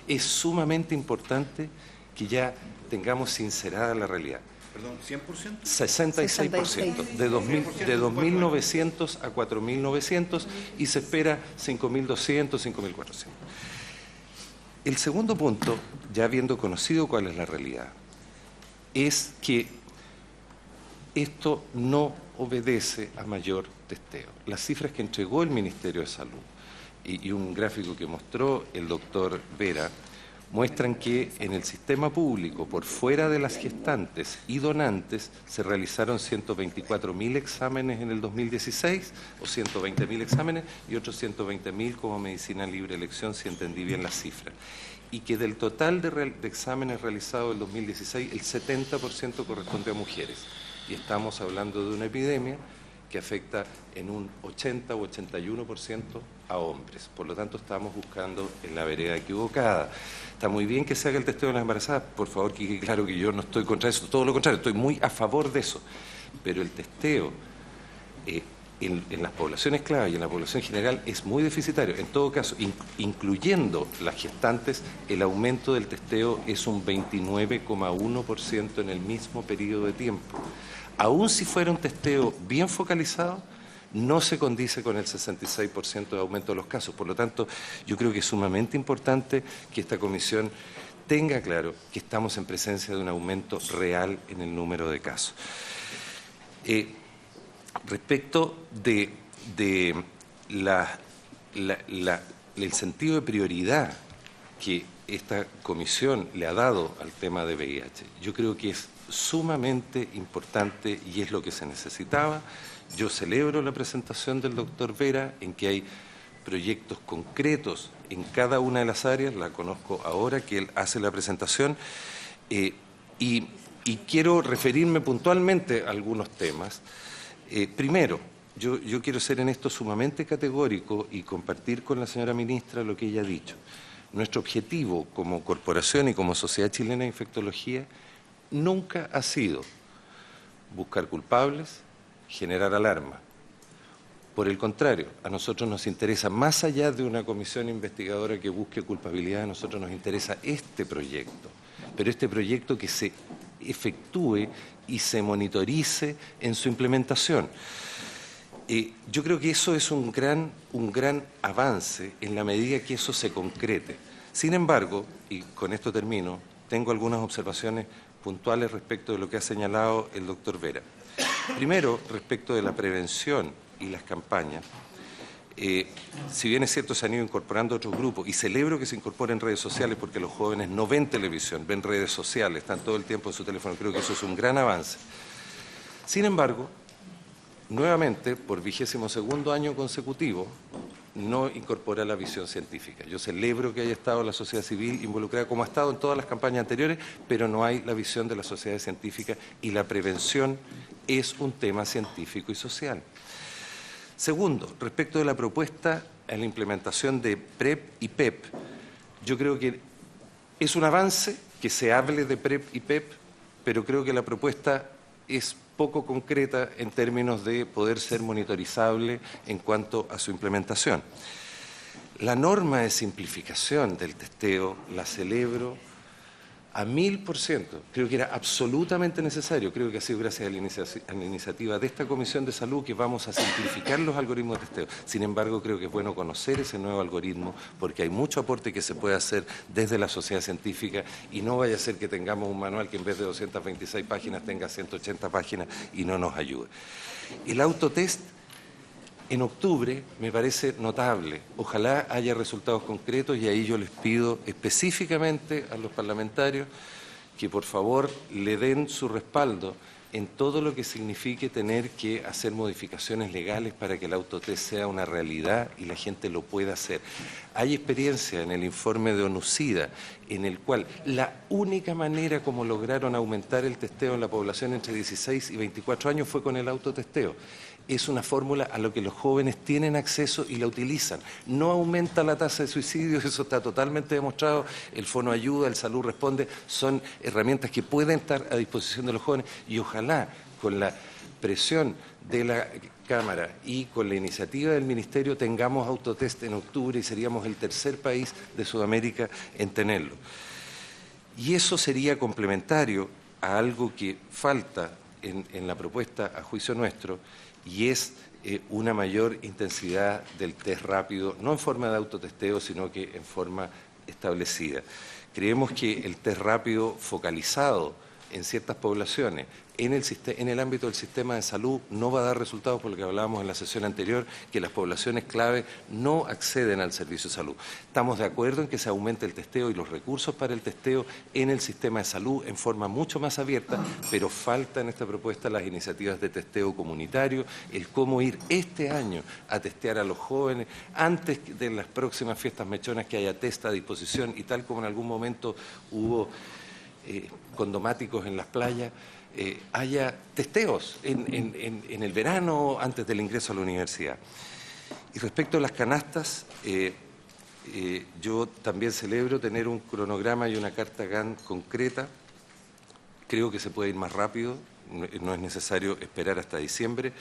Es sumamente importante que ya tengamos sincerada la realidad. Perdón, ¿100%? 66%, de 2.900 a 4.900 y se espera 5.200, 5.400. El segundo punto, ya habiendo conocido cuál es la realidad, es que esto no obedece a mayor testeo. Las cifras que entregó el Ministerio de Salud y un gráfico que mostró el doctor Vera muestran que en el sistema público, por fuera de las gestantes y donantes, se realizaron 124.000 exámenes en el 2016, o 120.000 exámenes, y otros 120.000 como medicina libre elección, si entendí bien las cifras. Y que del total de exámenes realizados en el 2016, el 70% corresponde a mujeres. Y estamos hablando de una epidemia que afecta en un 80 o 81% a hombres. Por lo tanto, estamos buscando en la vereda equivocada. Está muy bien que se haga el testeo de las embarazadas, por favor, que quede claro que yo no estoy contra eso, todo lo contrario, estoy muy a favor de eso. Pero el testeo en las poblaciones clave y en la población general es muy deficitario. En todo caso, incluyendo las gestantes, el aumento del testeo es un 29,1% en el mismo periodo de tiempo. Aún si fuera un testeo bien focalizado, no se condice con el 66% de aumento de los casos. Por lo tanto, yo creo que es sumamente importante que esta comisión tenga claro que estamos en presencia de un aumento real en el número de casos. Respecto de el sentido de prioridad que esta comisión le ha dado al tema de VIH, yo creo que es sumamente importante y es lo que se necesitaba. Yo celebro la presentación del doctor Vera en que hay proyectos concretos en cada una de las áreas, la conozco ahora que él hace la presentación, y quiero referirme puntualmente a algunos temas. Primero, yo quiero ser en esto sumamente categórico y compartir con la señora ministra lo que ella ha dicho. Nuestro objetivo como corporación y como Sociedad Chilena de Infectología nunca ha sido buscar culpables, generar alarma. Por el contrario, a nosotros nos interesa, más allá de una comisión investigadora que busque culpabilidad, a nosotros nos interesa este proyecto, pero este proyecto que se efectúe y se monitorice en su implementación. Yo creo que eso es un gran avance en la medida que eso se concrete. Sin embargo, y con esto termino, tengo algunas observaciones puntuales respecto de lo que ha señalado el doctor Vera. Primero, respecto de la prevención y las campañas, si bien es cierto se han ido incorporando otros grupos, y celebro que se incorporen redes sociales porque los jóvenes no ven televisión, ven redes sociales, están todo el tiempo en su teléfono, creo que eso es un gran avance. Sin embargo, nuevamente, por 22º año consecutivo, no incorpora la visión científica. Yo celebro que haya estado la sociedad civil involucrada como ha estado en todas las campañas anteriores, pero no hay la visión de la sociedad científica y la prevención es un tema científico y social. Segundo, respecto de la propuesta en la implementación de PrEP y PEP, yo creo que es un avance que se hable de PrEP y PEP, pero creo que la propuesta es poco concreta en términos de poder ser monitorizable en cuanto a su implementación. La norma de simplificación del testeo la celebro a 1000%. Creo que era absolutamente necesario. Creo que ha sido gracias a la iniciativa de esta Comisión de Salud que vamos a simplificar los algoritmos de testeo. Sin embargo, creo que es bueno conocer ese nuevo algoritmo porque hay mucho aporte que se puede hacer desde la sociedad científica y no vaya a ser que tengamos un manual que en vez de 226 páginas tenga 180 páginas y no nos ayude. El autotest en octubre me parece notable. Ojalá haya resultados concretos y ahí yo les pido específicamente a los parlamentarios que por favor le den su respaldo en todo lo que signifique tener que hacer modificaciones legales para que el autotest sea una realidad y la gente lo pueda hacer. Hay experiencia en el informe de ONUCIDA, en el cual la única manera como lograron aumentar el testeo en la población entre 16 y 24 años fue con el autotesteo. Es una fórmula a la que los jóvenes tienen acceso y la utilizan. No aumenta la tasa de suicidios, eso está totalmente demostrado. El Fono Ayuda, el Salud Responde, son herramientas que pueden estar a disposición de los jóvenes y ojalá con la presión de la Cámara y con la iniciativa del Ministerio tengamos autotest en octubre y seríamos el tercer país de Sudamérica en tenerlo. Y eso sería complementario a algo que falta en la propuesta a juicio nuestro, y es una mayor intensidad del test rápido, no en forma de autotesteo, sino que en forma establecida. Creemos que el test rápido focalizado en ciertas poblaciones, en el ámbito del sistema de salud, no va a dar resultados por lo que hablábamos en la sesión anterior, que las poblaciones clave no acceden al servicio de salud. Estamos de acuerdo en que se aumente el testeo y los recursos para el testeo en el sistema de salud en forma mucho más abierta, pero falta en esta propuesta las iniciativas de testeo comunitario, el cómo ir este año a testear a los jóvenes antes de las próximas fiestas mechonas, que haya test a disposición y tal como en algún momento hubo condomáticos en las playas, haya testeos en el verano antes del ingreso a la universidad. Y respecto a las canastas, yo también celebro tener un cronograma y una carta GAN concreta. Creo que se puede ir más rápido, no es necesario esperar hasta diciembre,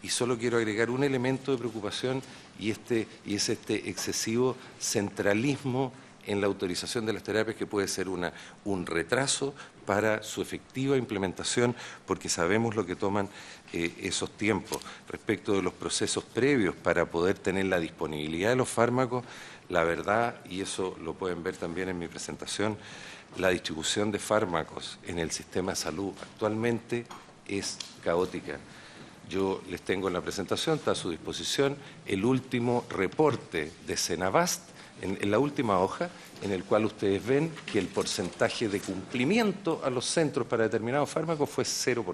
y solo quiero agregar un elemento de preocupación y es este excesivo centralismo en la autorización de las terapias, que puede ser un retraso para su efectiva implementación, porque sabemos lo que toman esos tiempos. Respecto de los procesos previos para poder tener la disponibilidad de los fármacos, la verdad, y eso lo pueden ver también en mi presentación, la distribución de fármacos en el sistema de salud actualmente es caótica. Yo les tengo en la presentación, está a su disposición, el último reporte de Senabast, en la última hoja, en el cual ustedes ven que el porcentaje de cumplimiento a los centros para determinados fármacos fue 0%.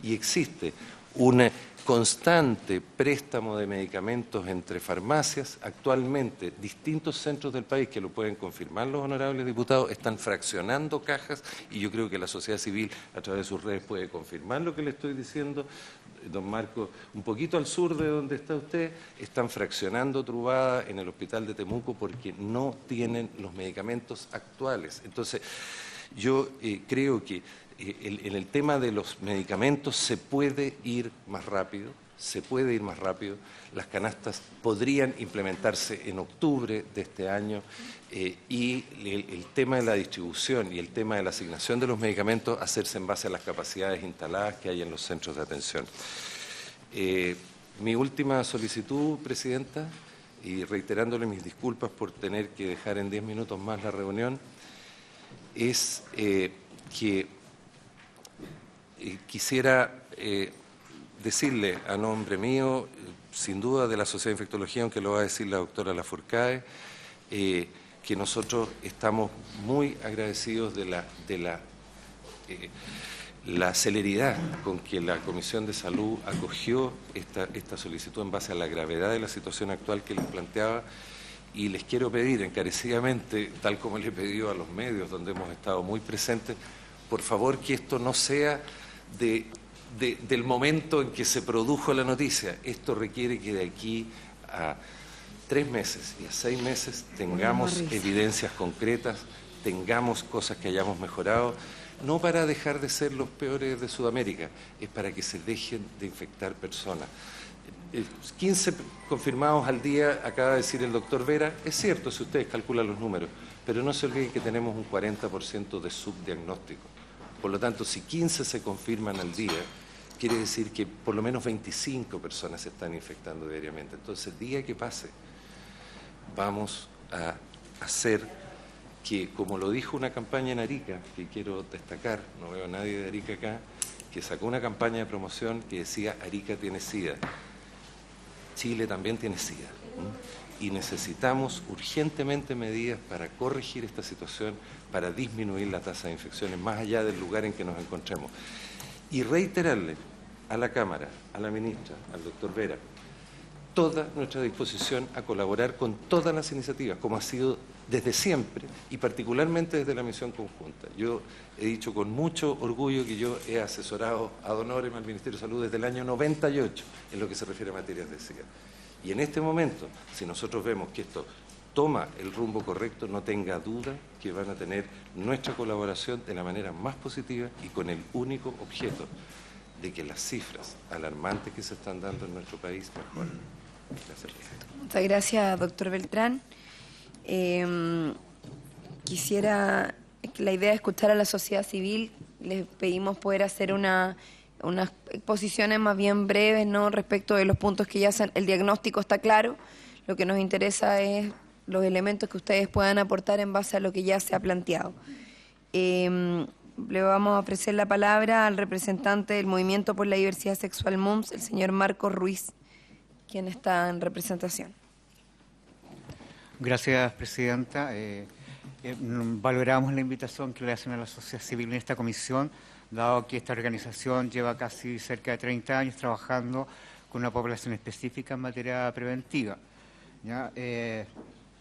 Y existe un constante préstamo de medicamentos entre farmacias. Actualmente, distintos centros del país, que lo pueden confirmar los honorables diputados, están fraccionando cajas, y yo creo que la sociedad civil, a través de sus redes, puede confirmar lo que le estoy diciendo. Don Marco, un poquito al sur de donde está usted, están fraccionando Trubada en el hospital de Temuco porque no tienen los medicamentos actuales. Entonces, yo creo que en el tema de los medicamentos se puede ir más rápido, las canastas podrían implementarse en octubre de este año, y el tema de la distribución y el tema de la asignación de los medicamentos hacerse en base a las capacidades instaladas que hay en los centros de atención. Mi última solicitud, Presidenta, y reiterándole mis disculpas por tener que dejar en 10 minutos más la reunión, es que quisiera decirle a nombre mío, sin duda de la Sociedad de Infectología, aunque lo va a decir la doctora Lafourcade, que nosotros estamos muy agradecidos de la celeridad con que la Comisión de Salud acogió esta solicitud en base a la gravedad de la situación actual que les planteaba, y les quiero pedir encarecidamente, tal como le he pedido a los medios donde hemos estado muy presentes, por favor que esto no sea del momento en que se produjo la noticia. Esto requiere que de aquí a 3 meses y a 6 meses tengamos evidencias concretas, tengamos cosas que hayamos mejorado, no para dejar de ser los peores de Sudamérica, es para que se dejen de infectar personas. 15 confirmados al día, acaba de decir el doctor Vera, es cierto si ustedes calculan los números, pero no se olviden que tenemos un 40% de subdiagnóstico. Por lo tanto, si 15 se confirman al día, quiere decir que por lo menos 25 personas se están infectando diariamente. Entonces, día que pase, vamos a hacer que, como lo dijo una campaña en Arica, que quiero destacar, no veo a nadie de Arica acá, que sacó una campaña de promoción que decía Arica tiene SIDA. Chile también tiene SIDA. Y necesitamos urgentemente medidas para corregir esta situación, para disminuir la tasa de infecciones más allá del lugar en que nos encontremos. y reiterarle a la Cámara, a la ministra, al doctor Vera, toda nuestra disposición a colaborar con todas las iniciativas, como ha sido desde siempre y particularmente desde la misión conjunta. Yo he dicho con mucho orgullo que yo he asesorado ad honorem al Ministerio de Salud desde el año 98 en lo que se refiere a materias de SIDA. Y en este momento, si nosotros vemos que esto toma el rumbo correcto, no tenga duda que van a tener nuestra colaboración de la manera más positiva y con el único objeto de que las cifras alarmantes que se están dando en nuestro país mejoren. Gracias, presidente. Muchas gracias, doctor Beltrán. Quisiera, la idea de escuchar a la sociedad civil, les pedimos poder hacer unas exposiciones más bien breves, ¿no?, respecto de los puntos que ya el diagnóstico está claro. Lo que nos interesa es los elementos que ustedes puedan aportar en base a lo que ya se ha planteado. Le vamos a ofrecer la palabra al representante del Movimiento por la Diversidad Sexual MUMS, el señor Marcos Ruiz, quien está en representación. Gracias, presidenta. Valoramos la invitación que le hacen a la sociedad civil en esta comisión, dado que esta organización lleva casi cerca de 30 años trabajando con una población específica en materia preventiva. ¿Ya?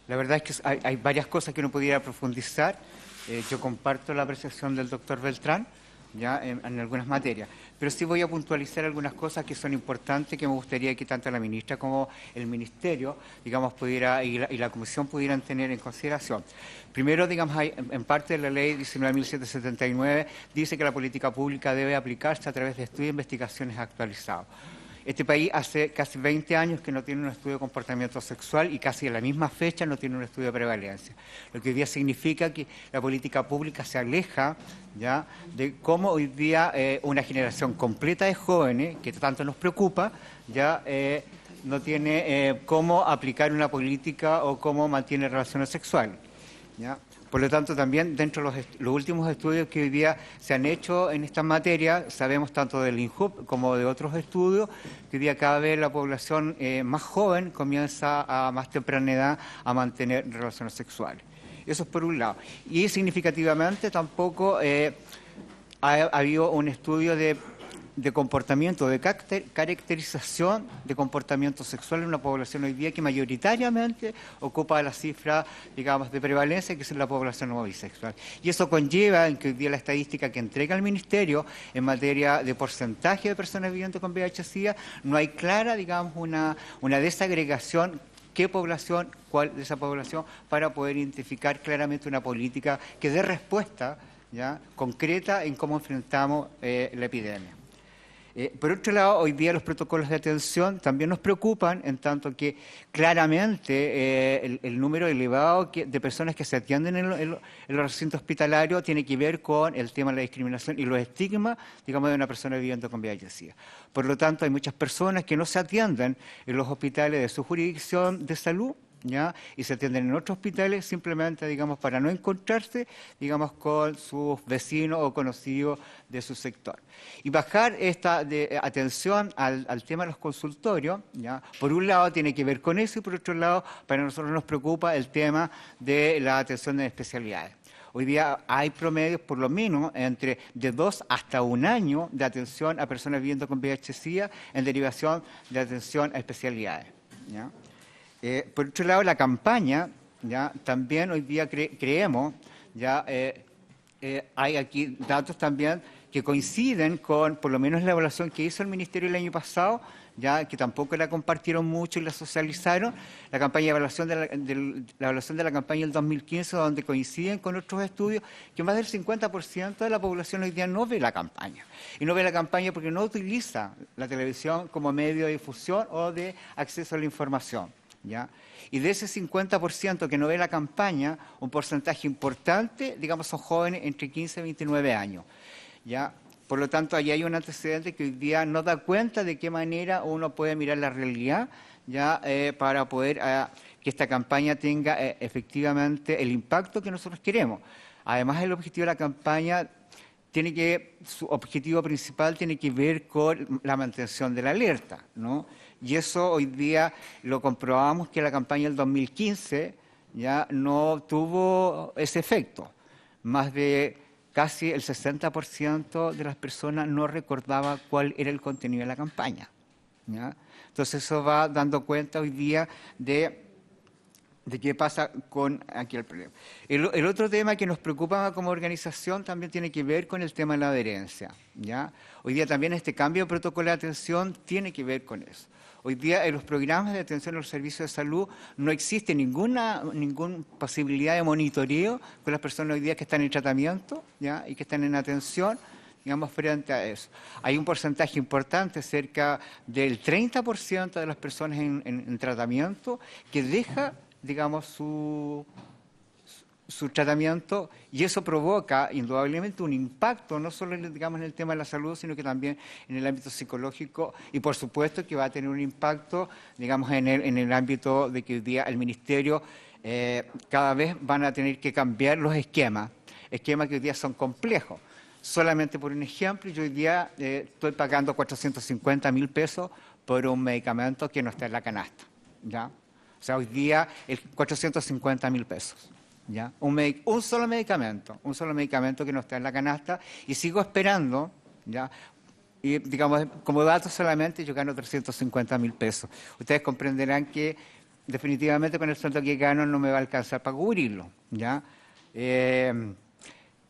La verdad es que hay varias cosas que uno pudiera profundizar. Yo comparto la apreciación del doctor Beltrán, ya en algunas materias, pero sí voy a puntualizar algunas cosas que son importantes, que me gustaría que tanto la ministra como el ministerio, digamos, pudiera y la comisión pudieran tener en consideración. Primero, digamos, en parte de la ley 19.779 dice que la política pública debe aplicarse a través de estudios e investigaciones actualizados. Este país hace casi 20 años que no tiene un estudio de comportamiento sexual y casi a la misma fecha no tiene un estudio de prevalencia. Lo que hoy día significa que la política pública se aleja, ¿ya?, de cómo hoy día una generación completa de jóvenes, que tanto nos preocupa, ya no tiene cómo aplicar una política o cómo mantiene relaciones sexuales, ¿ya? Por lo tanto, también dentro de los últimos estudios que hoy día se han hecho en esta materia, sabemos tanto del INJUP como de otros estudios, que hoy día cada vez la población más joven comienza a más temprana edad a mantener relaciones sexuales. Eso es por un lado. Y significativamente tampoco ha habido un estudio de comportamiento, de caracterización de comportamiento sexual en una población hoy día que mayoritariamente ocupa la cifra, digamos, de prevalencia, que es la población no bisexual. Y eso conlleva en que hoy día la estadística que entrega el Ministerio en materia de porcentaje de personas viviendo con VIH-Sida, no hay clara, digamos, una desagregación qué población, cuál de esa población, para poder identificar claramente una política que dé respuesta, ¿ya?, concreta en cómo enfrentamos la epidemia. Por otro lado, hoy día los protocolos de atención también nos preocupan, en tanto que claramente el número elevado de personas que se atienden en los recintos hospitalarios tiene que ver con el tema de la discriminación y los estigmas, digamos, de una persona viviendo con VIH-Sida. Por lo tanto, hay muchas personas que no se atienden en los hospitales de su jurisdicción de salud, ¿ya?, y se atienden en otros hospitales simplemente, digamos, para no encontrarse, digamos, con sus vecinos o conocidos de su sector. Y bajar esta atención al tema de los consultorios, ¿ya?, por un lado tiene que ver con eso y por otro lado para nosotros nos preocupa el tema de la atención de especialidades. Hoy día hay promedios, por lo menos, entre de 2 hasta 1 año de atención a personas viviendo con VIH-Sida en derivación de atención a especialidades, ¿ya? Por otro lado, la campaña, ¿ya?, también hoy día creemos, ya hay aquí datos también que coinciden con, por lo menos, la evaluación que hizo el Ministerio el año pasado, ya que tampoco la compartieron mucho y la socializaron, la campaña de evaluación la evaluación de la campaña del 2015, donde coinciden con otros estudios que más del 50% de la población hoy día no ve la campaña. Y no ve la campaña porque no utiliza la televisión como medio de difusión o de acceso a la información, ¿ya? Y de ese 50% que no ve la campaña, un porcentaje importante, digamos, son jóvenes entre 15 y 29 años, ¿ya? Por lo tanto, ahí hay un antecedente que hoy día no da cuenta de qué manera uno puede mirar la realidad, ¿ya?, para poder que esta campaña tenga efectivamente el impacto que nosotros queremos. Además, el objetivo de la campaña su objetivo principal tiene que ver con la mantención de la alerta, ¿no? Y eso hoy día lo comprobamos que la campaña del 2015 ya no tuvo ese efecto. Más de casi el 60% de las personas no recordaba cuál era el contenido de la campaña, ¿ya? Entonces eso va dando cuenta hoy día de qué pasa con aquí el problema. El otro tema que nos preocupa como organización también tiene que ver con el tema de la adherencia, ¿ya? Hoy día también este cambio de protocolo de atención tiene que ver con eso. Hoy día en los programas de atención a los servicios de salud no existe ninguna posibilidad de monitoreo con las personas hoy día que están en tratamiento, ¿ya? Y que están en atención, digamos, frente a eso. Hay un porcentaje importante, cerca del 30% de las personas en tratamiento que deja, digamos, su tratamiento, y eso provoca indudablemente un impacto, no solo digamos, en el tema de la salud, sino que también en el ámbito psicológico, y por supuesto que va a tener un impacto, digamos, en el ámbito de que hoy día el Ministerio cada vez van a tener que cambiar los esquemas que hoy día son complejos. Solamente por un ejemplo, yo hoy día estoy pagando 450.000 pesos por un medicamento que no está en la canasta, ¿ya? O sea, hoy día es 450.000 pesos. ¿Ya? Un solo medicamento que no está en la canasta, y sigo esperando, ¿ya? Y digamos, como dato solamente yo gano 350.000 pesos. Ustedes comprenderán que definitivamente con el sueldo que gano no me va a alcanzar para cubrirlo, ¿ya?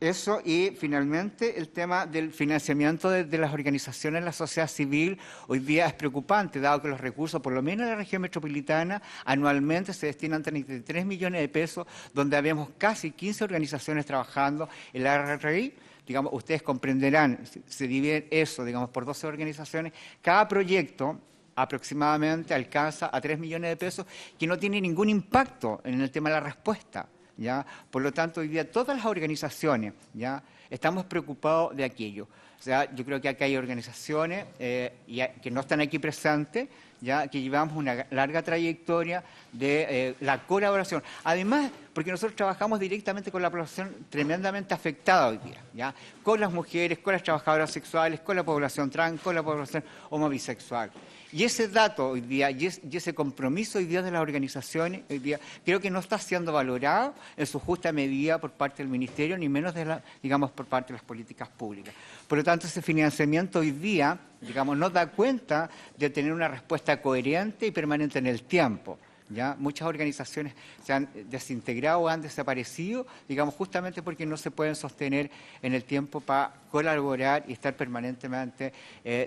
Eso, y finalmente el tema del financiamiento de las organizaciones de la sociedad civil hoy día es preocupante, dado que los recursos, por lo menos en la región metropolitana, anualmente se destinan 33 millones de pesos, donde habemos casi 15 organizaciones trabajando. En la RRI, digamos, ustedes comprenderán, se divide eso, digamos, por 12 organizaciones, cada proyecto aproximadamente alcanza a 3 millones de pesos, que no tiene ningún impacto en el tema de la respuesta, ¿ya? Por lo tanto, hoy día todas las organizaciones, ¿ya?, estamos preocupados de aquello. O sea, yo creo que acá hay organizaciones que no están aquí presentes, ya que llevamos una larga trayectoria de la colaboración. Además, porque nosotros trabajamos directamente con la población tremendamente afectada hoy día, ¿ya? Con las mujeres, con las trabajadoras sexuales, con la población trans, con la población homobisexual. Y ese dato hoy día, y ese compromiso hoy día de las organizaciones, hoy día creo que no está siendo valorado en su justa medida por parte del Ministerio, ni menos, digamos, por parte de las políticas públicas. Por lo tanto, ese financiamiento hoy día, digamos, nos da cuenta de tener una respuesta coherente y permanente en el tiempo, ¿ya? Muchas organizaciones se han desintegrado o han desaparecido, digamos, justamente porque no se pueden sostener en el tiempo para colaborar y estar permanentemente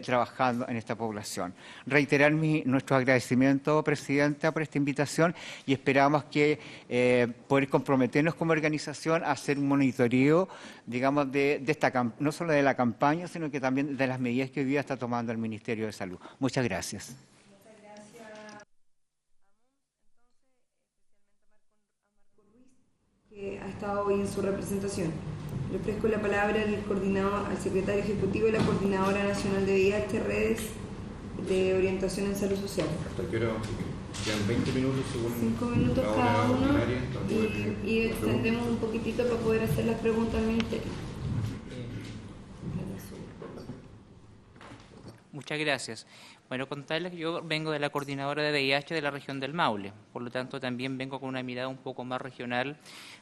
trabajando en esta población. Reiterar nuestro agradecimiento, Presidenta, por esta invitación, y esperamos que poder comprometernos como organización a hacer un monitoreo, digamos, de esta, no solo de la campaña, sino que también de las medidas que hoy día está tomando el Ministerio de Salud. Muchas gracias. Que ha estado hoy en su representación. Le ofrezco la palabra al secretario ejecutivo de la Coordinadora Nacional de VIH, Redes de Orientación en Salud Social. ¿Hasta qué hora? Quedan 20 minutos según 5 minutos cada uno, y extendemos un poquitito para poder hacer las preguntas al Ministerio. Muchas gracias. Bueno, contarles que yo vengo de la Coordinadora de VIH de la región del Maule, por lo tanto también vengo con una mirada un poco más regional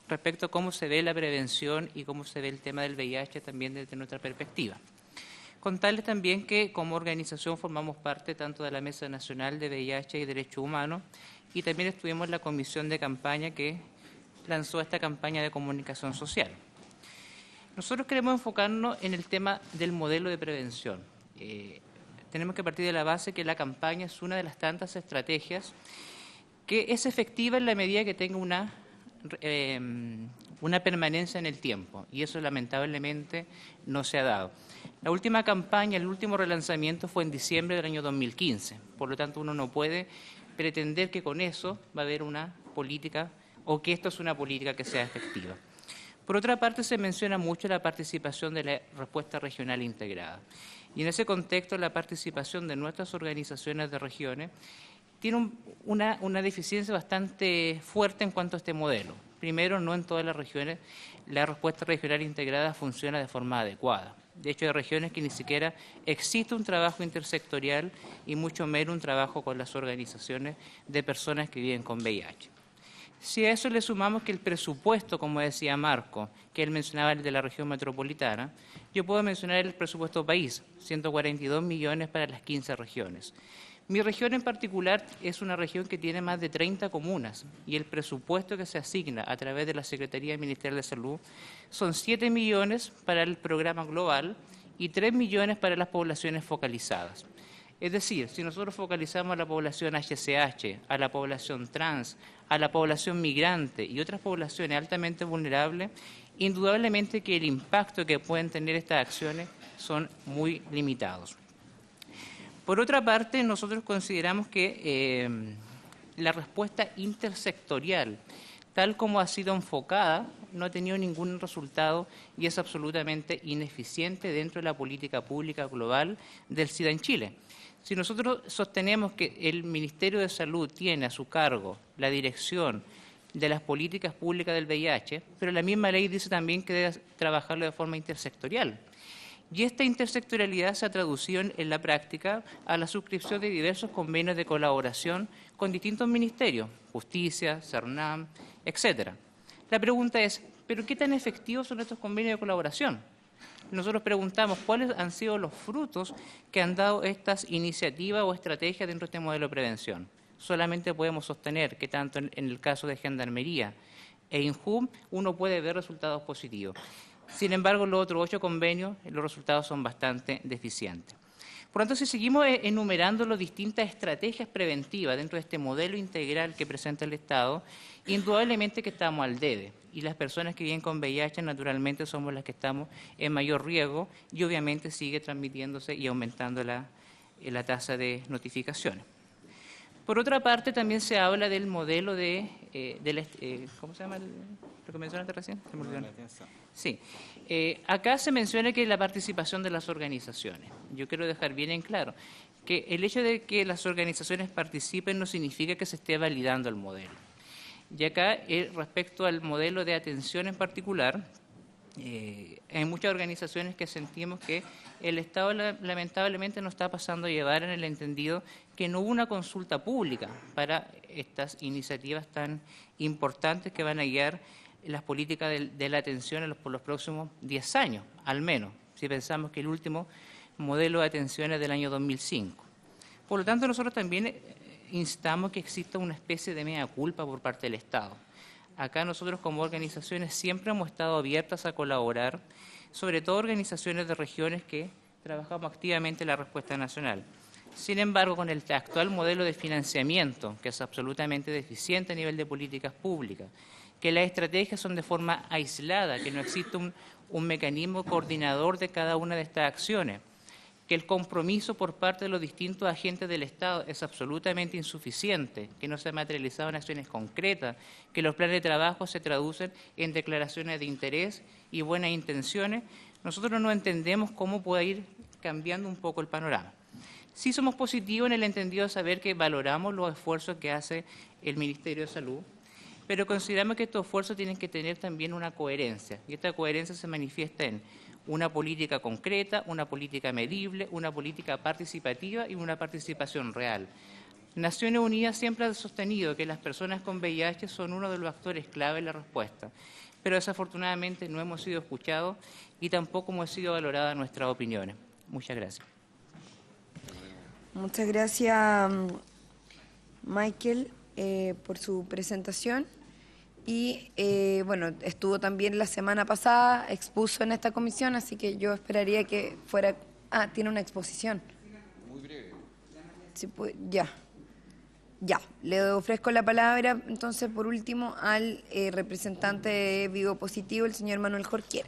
respecto a cómo se ve la prevención y cómo se ve el tema del VIH también desde nuestra perspectiva. Contarles también que como organización formamos parte tanto de la Mesa Nacional de VIH y Derechos Humanos, y también estuvimos en la comisión de campaña que lanzó esta campaña de comunicación social. Nosotros queremos enfocarnos en el tema del modelo de prevención. Tenemos que partir de la base que la campaña es una de las tantas estrategias que es efectiva en la medida que tenga una permanencia en el tiempo, y eso lamentablemente no se ha dado. La última campaña, el último relanzamiento fue en diciembre del año 2015, por lo tanto uno no puede pretender que con eso va a haber una política o que esto es una política que sea efectiva. Por otra parte, se menciona mucho la participación de la respuesta regional integrada. Y en ese contexto, la participación de nuestras organizaciones de regiones tiene una deficiencia bastante fuerte en cuanto a este modelo. Primero, no en todas las regiones la respuesta regional integrada funciona de forma adecuada. De hecho, hay regiones que ni siquiera existe un trabajo intersectorial y mucho menos un trabajo con las organizaciones de personas que viven con VIH. Si a eso le sumamos que el presupuesto, como decía Marco, que él mencionaba el de la región metropolitana, yo puedo mencionar el presupuesto país, 142 millones para las 15 regiones. Mi región en particular es una región que tiene más de 30 comunas y el presupuesto que se asigna a través de la Secretaría Ministerial de Salud son 7 millones para el programa global y 3 millones para las poblaciones focalizadas. Es decir, si nosotros focalizamos a la población HCH, a la población trans, a la población migrante y otras poblaciones altamente vulnerables, indudablemente que el impacto que pueden tener estas acciones son muy limitados. Por otra parte, nosotros consideramos que la respuesta intersectorial, tal como ha sido enfocada, no ha tenido ningún resultado y es absolutamente ineficiente dentro de la política pública global del SIDA en Chile. Si nosotros sostenemos que el Ministerio de Salud tiene a su cargo la dirección de las políticas públicas del VIH, pero la misma ley dice también que debe trabajarlo de forma intersectorial. Y esta intersectorialidad se ha traducido en la práctica a la suscripción de diversos convenios de colaboración con distintos ministerios, Justicia, CERNAM, etcétera. La pregunta es, ¿pero qué tan efectivos son estos convenios de colaboración? Nosotros preguntamos cuáles han sido los frutos que han dado estas iniciativas o estrategias dentro de este modelo de prevención. Solamente podemos sostener que tanto en el caso de Gendarmería e INJUM uno puede ver resultados positivos. Sin embargo, los otros 8 convenios, los resultados son bastante deficientes. Por lo tanto, si seguimos enumerando las distintas estrategias preventivas dentro de este modelo integral que presenta el Estado, indudablemente que estamos al debe. Y las personas que viven con VIH naturalmente somos las que estamos en mayor riesgo y obviamente sigue transmitiéndose y aumentando la tasa de notificaciones. Por otra parte, también se habla del modelo ¿cómo se llama lo que mencionaste recién? Se me olvidó. Sí. Acá se menciona que la participación de las organizaciones. Yo quiero dejar bien en claro que el hecho de que las organizaciones participen no significa que se esté validando el modelo. Y acá, respecto al modelo de atención en particular, hay muchas organizaciones que sentimos que el Estado lamentablemente no está pasando a llevar en el entendido que no hubo una consulta pública para estas iniciativas tan importantes que van a guiar las políticas de la atención por los próximos 10 años, al menos, si pensamos que el último modelo de atención es del año 2005. Por lo tanto, nosotros también instamos que exista una especie de mea culpa por parte del Estado. Acá nosotros como organizaciones siempre hemos estado abiertas a colaborar, sobre todo organizaciones de regiones que trabajamos activamente en la respuesta nacional. Sin embargo, con el actual modelo de financiamiento, que es absolutamente deficiente a nivel de políticas públicas, que las estrategias son de forma aislada, que no existe un mecanismo coordinador de cada una de estas acciones, que el compromiso por parte de los distintos agentes del Estado es absolutamente insuficiente, que no se ha materializado en acciones concretas, que los planes de trabajo se traducen en declaraciones de interés y buenas intenciones, nosotros no entendemos cómo puede ir cambiando un poco el panorama. Sí somos positivos en el entendido de saber que valoramos los esfuerzos que hace el Ministerio de Salud, pero consideramos que estos esfuerzos tienen que tener también una coherencia, y esta coherencia se manifiesta en una política concreta, una política medible, una política participativa y una participación real. Naciones Unidas siempre ha sostenido que las personas con VIH son uno de los actores clave en la respuesta, pero desafortunadamente no hemos sido escuchados y tampoco hemos sido valoradas nuestras opiniones. Muchas gracias. Muchas gracias, Michael, por su presentación. Y, bueno, estuvo también la semana pasada, expuso en esta comisión, así que yo esperaría que fuera... Ah, tiene una exposición. Muy breve. Sí, pues, ya. Le ofrezco la palabra, entonces, por último, al representante de Vivo Positivo, el señor Manuel Jorquier.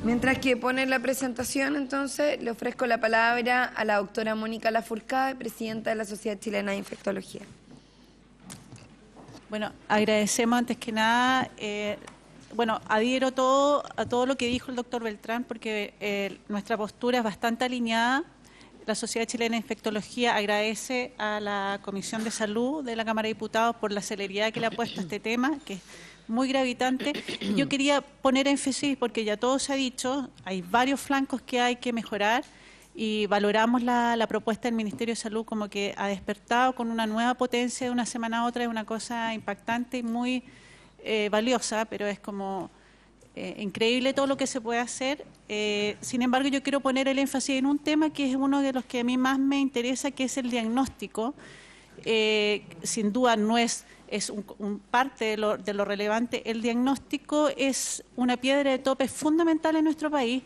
Mientras que pone la presentación, entonces, le ofrezco la palabra a la doctora Mónica Lafourcade, presidenta de la Sociedad Chilena de Infectología. Bueno, agradecemos antes que nada, adhiero a todo lo que dijo el doctor Beltrán, porque nuestra postura es bastante alineada. La Sociedad Chilena de Infectología agradece a la Comisión de Salud de la Cámara de Diputados por la celeridad que le ha puesto a este tema, que es muy gravitante. Yo quería poner énfasis, porque ya todo se ha dicho, hay varios flancos que hay que mejorar y valoramos la propuesta del Ministerio de Salud como que ha despertado con una nueva potencia de una semana a otra, es una cosa impactante y muy valiosa, pero es como increíble todo lo que se puede hacer. Sin embargo, yo quiero poner el énfasis en un tema que es uno de los que a mí más me interesa, que es el diagnóstico. Sin duda no es un parte de lo relevante. El diagnóstico es una piedra de tope fundamental en nuestro país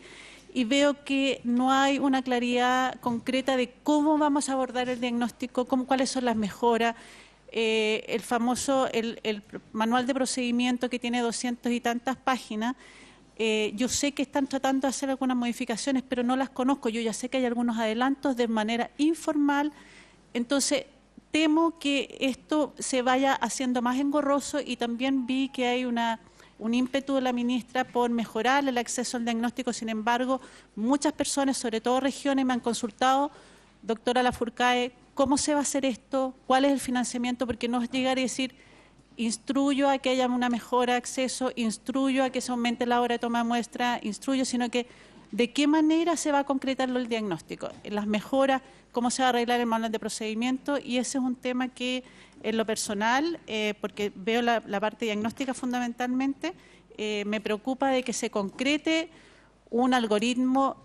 y veo que no hay una claridad concreta de cómo vamos a abordar el diagnóstico, cuáles son las mejoras. El famoso el manual de procedimiento que tiene 200 y tantas páginas, yo sé que están tratando de hacer algunas modificaciones, pero no las conozco. Yo ya sé que hay algunos adelantos de manera informal, entonces temo que esto se vaya haciendo más engorroso, y también vi que hay un ímpetu de la ministra por mejorar el acceso al diagnóstico. Sin embargo, muchas personas, sobre todo regiones, me han consultado, doctora Lafourcade, ¿cómo se va a hacer esto? ¿Cuál es el financiamiento? Porque no es llegar y decir, instruyo a que haya una mejora de acceso, instruyo a que se aumente la hora de toma de muestra, instruyo, sino que de qué manera se va a concretar el diagnóstico, las mejoras, cómo se va a arreglar el manual de procedimiento, y ese es un tema que en lo personal, porque veo la parte diagnóstica fundamentalmente, me preocupa de que se concrete un algoritmo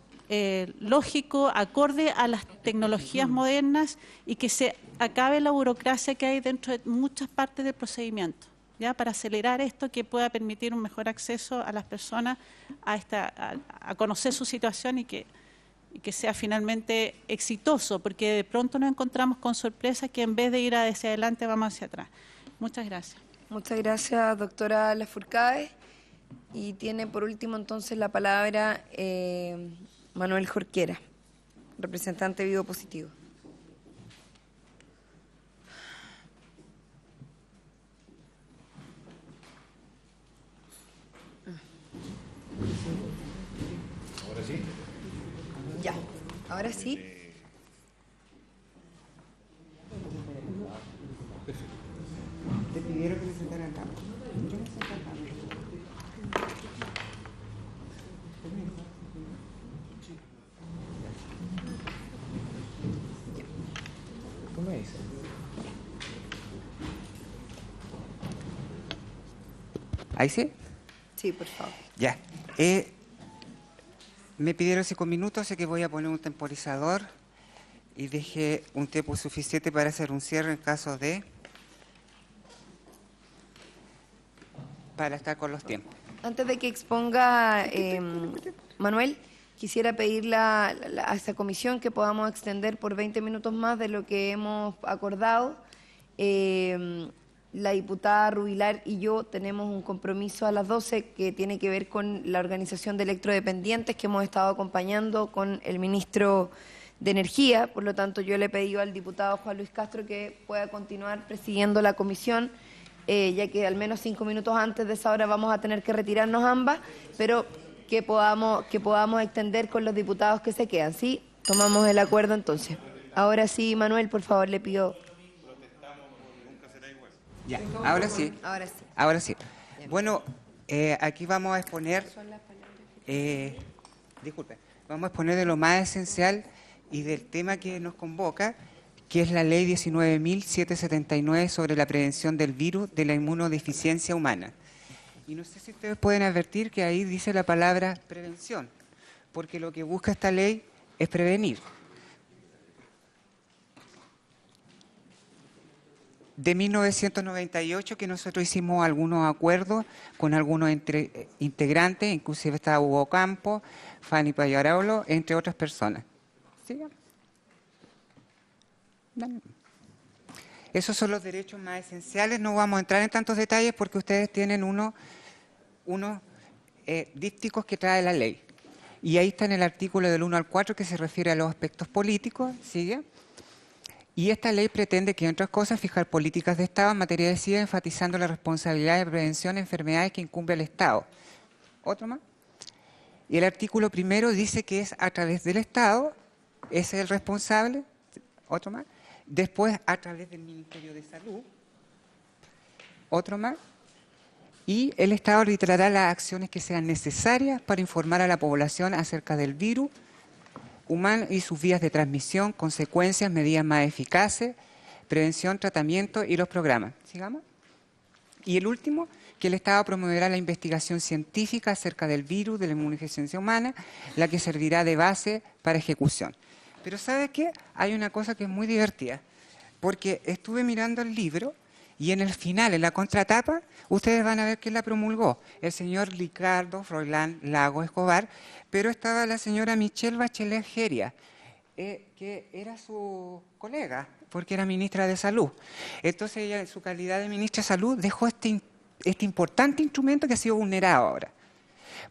lógico, acorde a las tecnologías modernas, y que se acabe la burocracia que hay dentro de muchas partes del procedimiento, ¿ya? Para acelerar esto, que pueda permitir un mejor acceso a las personas a conocer su situación y que sea finalmente exitoso, porque de pronto nos encontramos con sorpresas que en vez de ir hacia adelante vamos hacia atrás. Muchas gracias. Muchas gracias, doctora Lafourcade. Y tiene por último entonces la palabra Manuel Jorquera, representante de Vivo Positivo. Ahora sí. Ya, ahora sí. Te pidieron que me sentara acá. Yo me senté acá. ¿Cómo es? ¿Ahí sí? Sí, por favor. Ya. Me pidieron 5 minutos, así que voy a poner un temporizador y dejé un tiempo suficiente para hacer un cierre en caso de... para estar con los tiempos. Antes de que exponga Manuel, quisiera pedirle a esta comisión que podamos extender por 20 minutos más de lo que hemos acordado. La diputada Rubilar y yo tenemos un compromiso a las 12 que tiene que ver con la organización de electrodependientes que hemos estado acompañando con el ministro de Energía. Por lo tanto, yo le he pedido al diputado Juan Luis Castro que pueda continuar presidiendo la comisión, ya que al menos 5 minutos antes de esa hora vamos a tener que retirarnos ambas, pero que podamos extender con los diputados que se quedan. ¿Sí? Tomamos el acuerdo entonces. Ahora sí, Manuel, por favor, le pido... Ya, ahora sí. Ahora sí. Ahora sí. Bueno, aquí vamos a exponer, disculpe, vamos a exponer de lo más esencial y del tema que nos convoca, que es la Ley 19.779 sobre la prevención del virus de la inmunodeficiencia humana. Y no sé si ustedes pueden advertir que ahí dice la palabra prevención, porque lo que busca esta ley es prevenir. De 1998 que nosotros hicimos algunos acuerdos con algunos integrantes, inclusive estaba Hugo Campos, Fanny Payaraulo, entre otras personas. ¿Sí? Esos son los derechos más esenciales. No vamos a entrar en tantos detalles porque ustedes tienen unos dípticos que trae la ley. Y ahí está en el artículo del 1 al 4 que se refiere a los aspectos políticos. ¿Sigue? Y esta ley pretende, que, entre otras cosas, fijar políticas de Estado en materia de SIDA, enfatizando la responsabilidad de prevención de enfermedades que incumbe el Estado. ¿Otro más? Y el artículo primero dice que es a través del Estado, es el responsable. ¿Otro más? Después, a través del Ministerio de Salud. ¿Otro más? Y el Estado arbitrará las acciones que sean necesarias para informar a la población acerca del virus, humano y sus vías de transmisión, consecuencias, medidas más eficaces, prevención, tratamiento y los programas. ¿Sigamos? Y el último, que el Estado promoverá la investigación científica acerca del virus, de la inmunodeficiencia humana, la que servirá de base para ejecución. Pero ¿sabe qué? Hay una cosa que es muy divertida, porque estuve mirando el libro y en el final, en la contratapa, ustedes van a ver quién la promulgó, el señor Ricardo Froilán Lago Escobar, pero estaba la señora Michelle Bachelet Geria, que era su colega, porque era ministra de Salud. Entonces ella, en su calidad de ministra de Salud, dejó este importante instrumento que ha sido vulnerado ahora,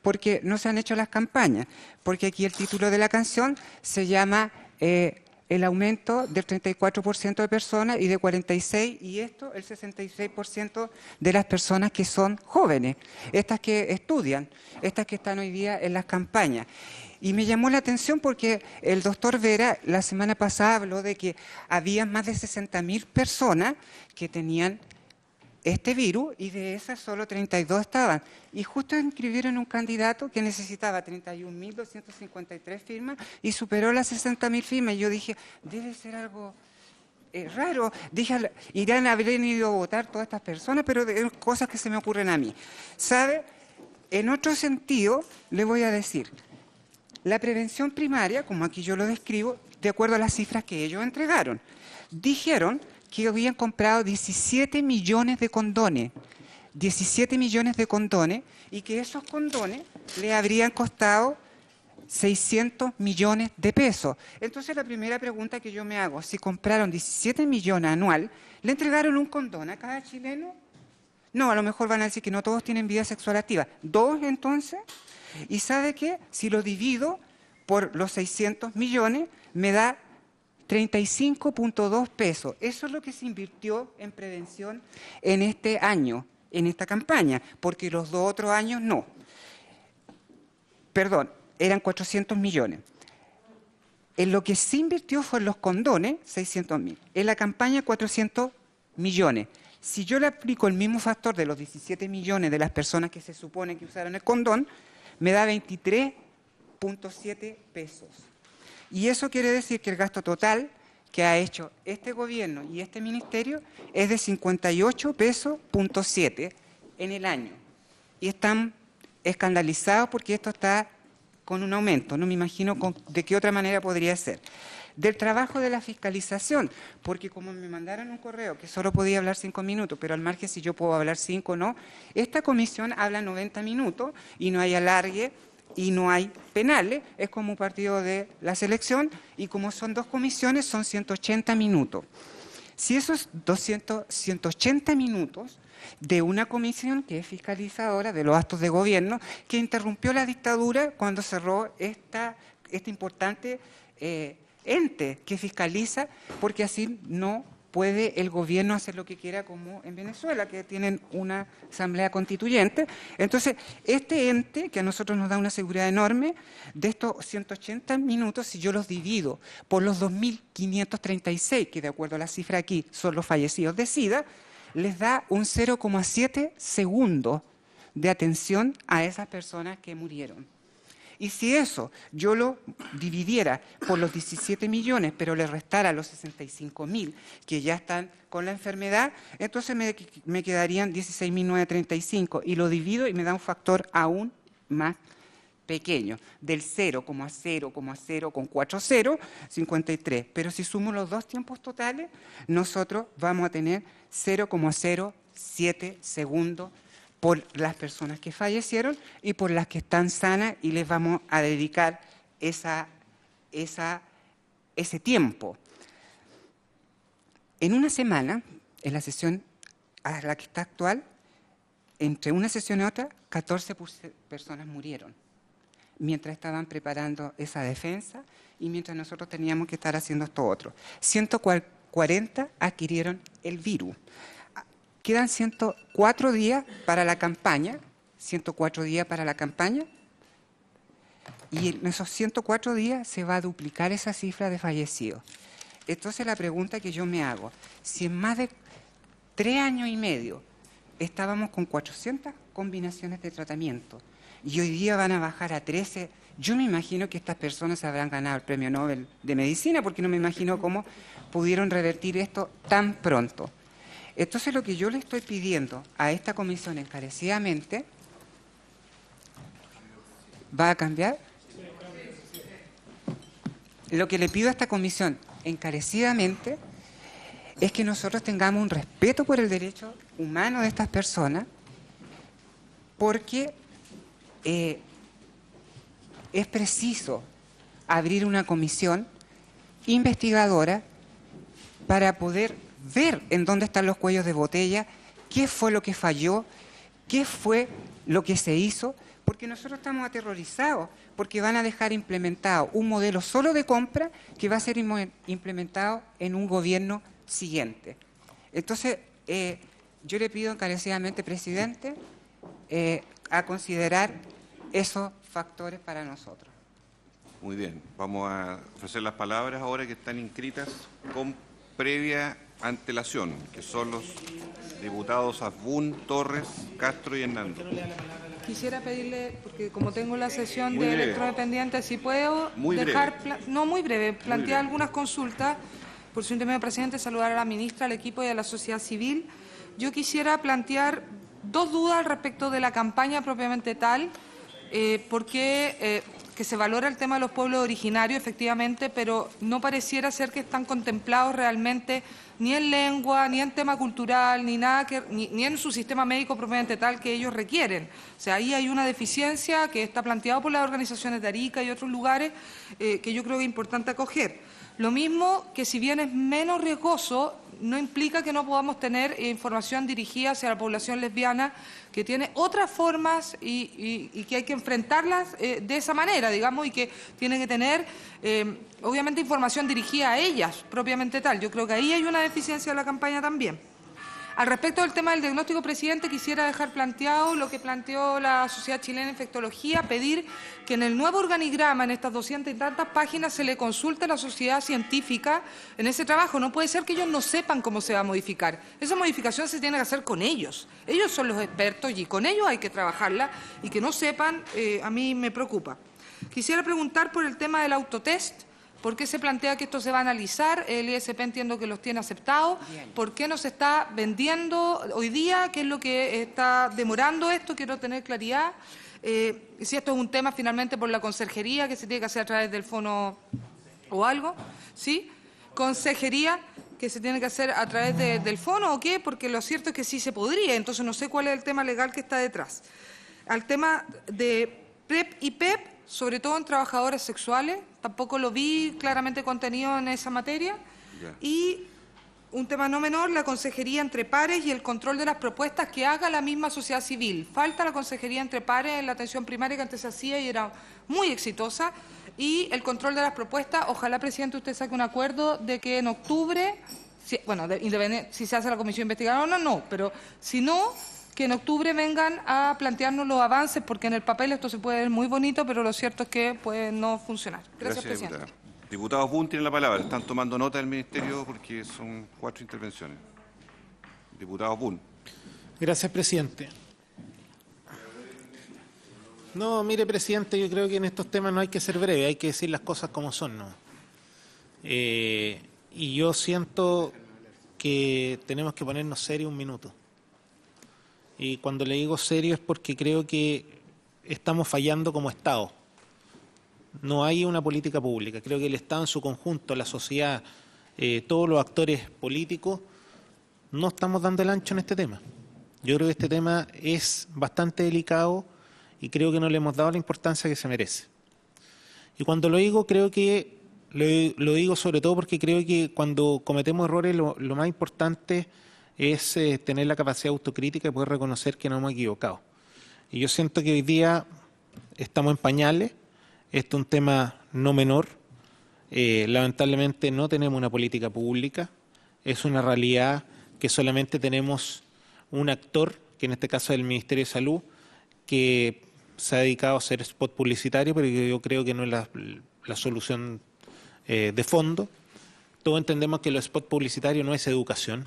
porque no se han hecho las campañas, porque aquí el título de la canción se llama el aumento del 34% de personas y de 46%, y esto el 66% de las personas que son jóvenes, estas que estudian, estas que están hoy día en las campañas. Y me llamó la atención porque el doctor Vera la semana pasada habló de que había más de 60.000 personas que tenían este virus y de esas solo 32 estaban. Y justo inscribieron un candidato que necesitaba 31.253 firmas y superó las 60.000 firmas. Y yo dije, debe ser algo raro. Dije, irán a haber ido a votar todas estas personas, pero de cosas que se me ocurren a mí. ¿Sabe? En otro sentido, le voy a decir, la prevención primaria, como aquí yo lo describo, de acuerdo a las cifras que ellos entregaron, dijeron que habían comprado 17 millones de condones, 17 millones de condones, y que esos condones le habrían costado 600 millones de pesos. Entonces la primera pregunta que yo me hago, si compraron 17 millones anual, ¿le entregaron un condón a cada chileno? No, a lo mejor van a decir que no todos tienen vida sexual activa. ¿Dos entonces? ¿Y sabe qué? Si lo divido por los 600 millones, me da 35.2 pesos. Eso es lo que se invirtió en prevención en este año, en esta campaña, porque los 2 otros años no. Perdón, eran 400 millones. En lo que se invirtió fue en los condones, 600.000. En la campaña, 400 millones. Si yo le aplico el mismo factor de los 17 millones de las personas que se supone que usaron el condón, me da 23.7 pesos. Y eso quiere decir que el gasto total que ha hecho este gobierno y este ministerio es de 58 pesos punto 7 en el año. Y están escandalizados porque esto está con un aumento. No me imagino de qué otra manera podría ser. Del trabajo de la fiscalización, porque como me mandaron un correo que solo podía hablar 5 minutos, pero al margen si yo puedo hablar 5 o no, esta comisión habla 90 minutos y no hay alargue y no hay penales, es como un partido de la selección y como son 2 comisiones son 180 minutos. Si esos 180 minutos de una comisión que es fiscalizadora de los actos de gobierno, que interrumpió la dictadura cuando cerró este importante ente que fiscaliza, porque así no puede el gobierno hacer lo que quiera como en Venezuela, que tienen una asamblea constituyente. Entonces, este ente, que a nosotros nos da una seguridad enorme, de estos 180 minutos, si yo los divido por los 2.536, que de acuerdo a la cifra aquí son los fallecidos de SIDA, les da un 0,7 segundos de atención a esas personas que murieron. Y si eso yo lo dividiera por los 17 millones, pero le restara los 65.000 que ya están con la enfermedad, entonces me quedarían 16.935 y lo divido y me da un factor aún más pequeño, del 0,0,040, 53. Pero si sumo los 2 tiempos totales, nosotros vamos a tener 0,07 segundos por las personas que fallecieron y por las que están sanas, y les vamos a dedicar ese tiempo. En una semana, en la sesión a la que está actual, entre una sesión y otra, 14 personas murieron mientras estaban preparando esa defensa y mientras nosotros teníamos que estar haciendo esto otro. 140 adquirieron el virus. Quedan 104 días para la campaña, 104 días para la campaña, y en esos 104 días se va a duplicar esa cifra de fallecidos. Entonces la pregunta que yo me hago, si en más de 3 años y medio estábamos con 400 combinaciones de tratamiento y hoy día van a bajar a 13. Yo me imagino que estas personas habrán ganado el Premio Nobel de Medicina, porque no me imagino cómo pudieron revertir esto tan pronto. Entonces, lo que yo le estoy pidiendo a esta comisión encarecidamente, ¿va a cambiar? Lo que le pido a esta comisión encarecidamente es que nosotros tengamos un respeto por el derecho humano de estas personas, porque es preciso abrir una comisión investigadora para poder ver en dónde están los cuellos de botella, qué fue lo que falló, qué fue lo que se hizo, porque nosotros estamos aterrorizados, porque van a dejar implementado un modelo solo de compra que va a ser implementado en un gobierno siguiente. Entonces, yo le pido encarecidamente, presidente, a considerar esos factores para nosotros. Muy bien, vamos a ofrecer las palabras ahora que están inscritas con previa antelación, que son los diputados Asbun, Torres, Castro y Hernández. Quisiera pedirle, porque como tengo la sesión Muy de breve. electrodependientes, si puedo Muy dejar, breve. no muy breve, plantear breve. algunas consultas, por su intermedio, presidente, saludar a la ministra, al equipo y a la sociedad civil. Yo quisiera plantear dos dudas respecto de la campaña propiamente tal, porque que se valora el tema de los pueblos originarios, efectivamente, pero no pareciera ser que están contemplados realmente ni en lengua, ni en tema cultural, ni nada ni en su sistema médico propiamente tal que ellos requieren. O sea, ahí hay una deficiencia que está planteada por las organizaciones de Arica y otros lugares que yo creo que es importante acoger. Lo mismo que, si bien es menos riesgoso, no implica que no podamos tener información dirigida hacia la población lesbiana, que tiene otras formas y que hay que enfrentarlas de esa manera, digamos, y que tienen que tener, obviamente, información dirigida a ellas, propiamente tal. Yo creo que ahí hay una deficiencia de la campaña también. Al respecto del tema del diagnóstico, presidente, quisiera dejar planteado lo que planteó la Sociedad Chilena de Infectología, pedir que en el nuevo organigrama, en estas 200 y tantas páginas, se le consulte a la sociedad científica en ese trabajo. No puede ser que ellos no sepan cómo se va a modificar. Esa modificación se tiene que hacer con ellos. Ellos son los expertos y con ellos hay que trabajarla, y que no sepan, a mí me preocupa. Quisiera preguntar por el tema del autotest. ¿Por qué se plantea que esto se va a analizar? El ISP entiendo que los tiene aceptados. ¿Por qué no se está vendiendo hoy día? ¿Qué es lo que está demorando esto? Quiero tener claridad. Si esto es un tema finalmente por la conserjería, que se tiene que hacer a través del fono o algo. ¿Sí? Conserjería, que se tiene que hacer a través del fono o qué, porque lo cierto es que sí se podría. Entonces no sé cuál es el tema legal que está detrás. Al tema de PrEP y PEP, sobre todo en trabajadoras sexuales, tampoco lo vi claramente contenido en esa materia. Ya. Y un tema no menor, la consejería entre pares y el control de las propuestas que haga la misma sociedad civil. Falta la consejería entre pares en la atención primaria, que antes se hacía y era muy exitosa. Y el control de las propuestas, ojalá, presidente, usted saque un acuerdo de que en octubre, si se hace la comisión investigadora o no, pero si no, que en octubre vengan a plantearnos los avances, porque en el papel esto se puede ver muy bonito, pero lo cierto es que puede no funcionar. Gracias, presidente. diputada. Diputado Asbun tiene la palabra. Están tomando nota del Ministerio porque son 4 intervenciones. Diputado Asbun. Gracias, presidente. No, mire, presidente, yo creo que en estos temas no hay que ser breve, hay que decir las cosas como son, ¿no? Y yo siento que tenemos que ponernos serios un minuto. Y cuando le digo serio es porque creo que estamos fallando como Estado. No hay una política pública. Creo que el Estado en su conjunto, la sociedad, todos los actores políticos, no estamos dando el ancho en este tema. Yo creo que este tema es bastante delicado y creo que no le hemos dado la importancia que se merece. Y cuando lo digo, creo que lo digo sobre todo porque creo que cuando cometemos errores, lo más importante es tener la capacidad autocrítica y poder reconocer que nos hemos equivocado. Y yo siento que hoy día estamos en pañales. Esto es un tema no menor. Lamentablemente no tenemos una política pública. Es una realidad que solamente tenemos un actor, que en este caso es el Ministerio de Salud, que se ha dedicado a hacer spot publicitario, pero yo creo que no es la solución de fondo. Todos entendemos que los spots publicitarios no es educación.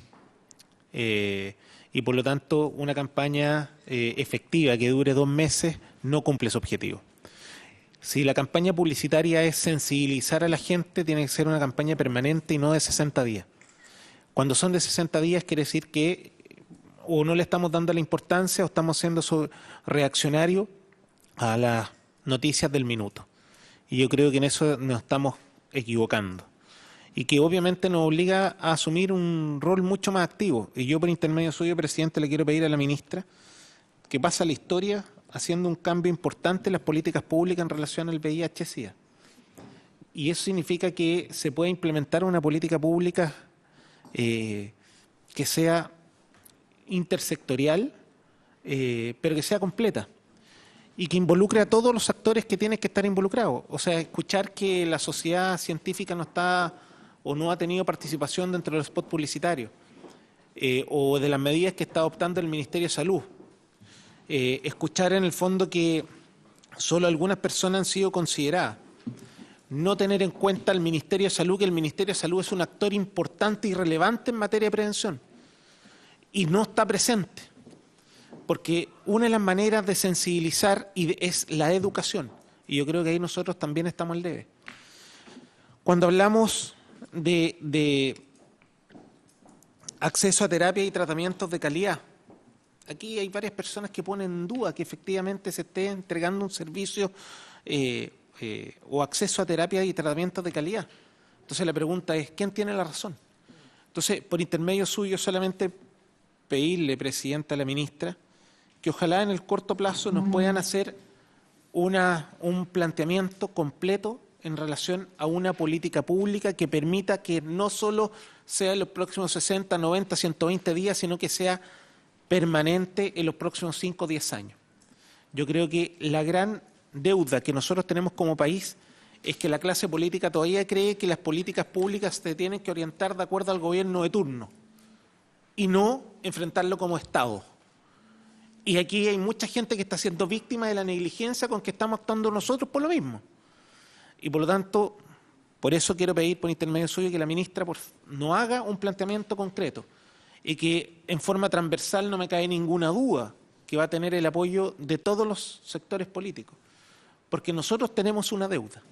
Y y por lo tanto una campaña efectiva que dure 2 meses no cumple su objetivo. Si la campaña publicitaria es sensibilizar a la gente, tiene que ser una campaña permanente y no de 60 días. Cuando son de 60 días quiere decir que o no le estamos dando la importancia o estamos siendo reaccionarios a las noticias del minuto. Y yo creo que en eso nos estamos equivocando. Y que obviamente nos obliga a asumir un rol mucho más activo. Y yo por intermedio suyo, presidente, le quiero pedir a la ministra que pase a la historia haciendo un cambio importante en las políticas públicas en relación al VIH-Sida. Y eso significa que se puede implementar una política pública que sea intersectorial, pero que sea completa y que involucre a todos los actores que tienen que estar involucrados. O sea, escuchar que la sociedad científica no está o no ha tenido participación dentro de los spots publicitarios o de las medidas que está adoptando el Ministerio de Salud. Escuchar en el fondo que solo algunas personas han sido consideradas. No tener en cuenta al Ministerio de Salud, que el Ministerio de Salud es un actor importante y relevante en materia de prevención y no está presente. Porque una de las maneras de sensibilizar es la educación. Y yo creo que ahí nosotros también estamos al debe. Cuando hablamos de acceso a terapia y tratamientos de calidad, aquí hay varias personas que ponen en duda que efectivamente se esté entregando un servicio o acceso a terapia y tratamientos de calidad. Entonces la pregunta es, ¿quién tiene la razón? Entonces, por intermedio suyo, solamente pedirle, Presidenta, a la ministra, que ojalá en el corto plazo nos puedan hacer un planteamiento completo en relación a una política pública que permita que no solo sea en los próximos 60, 90, 120 días, sino que sea permanente en los próximos 5 o 10 años. Yo creo que la gran deuda que nosotros tenemos como país es que la clase política todavía cree que las políticas públicas se tienen que orientar de acuerdo al gobierno de turno y no enfrentarlo como Estado. Y aquí hay mucha gente que está siendo víctima de la negligencia con que estamos actuando nosotros por lo mismo. Y por lo tanto, por eso quiero pedir por intermedio suyo que la ministra no haga un planteamiento concreto y que en forma transversal no me cae ninguna duda que va a tener el apoyo de todos los sectores políticos. Porque nosotros tenemos una deuda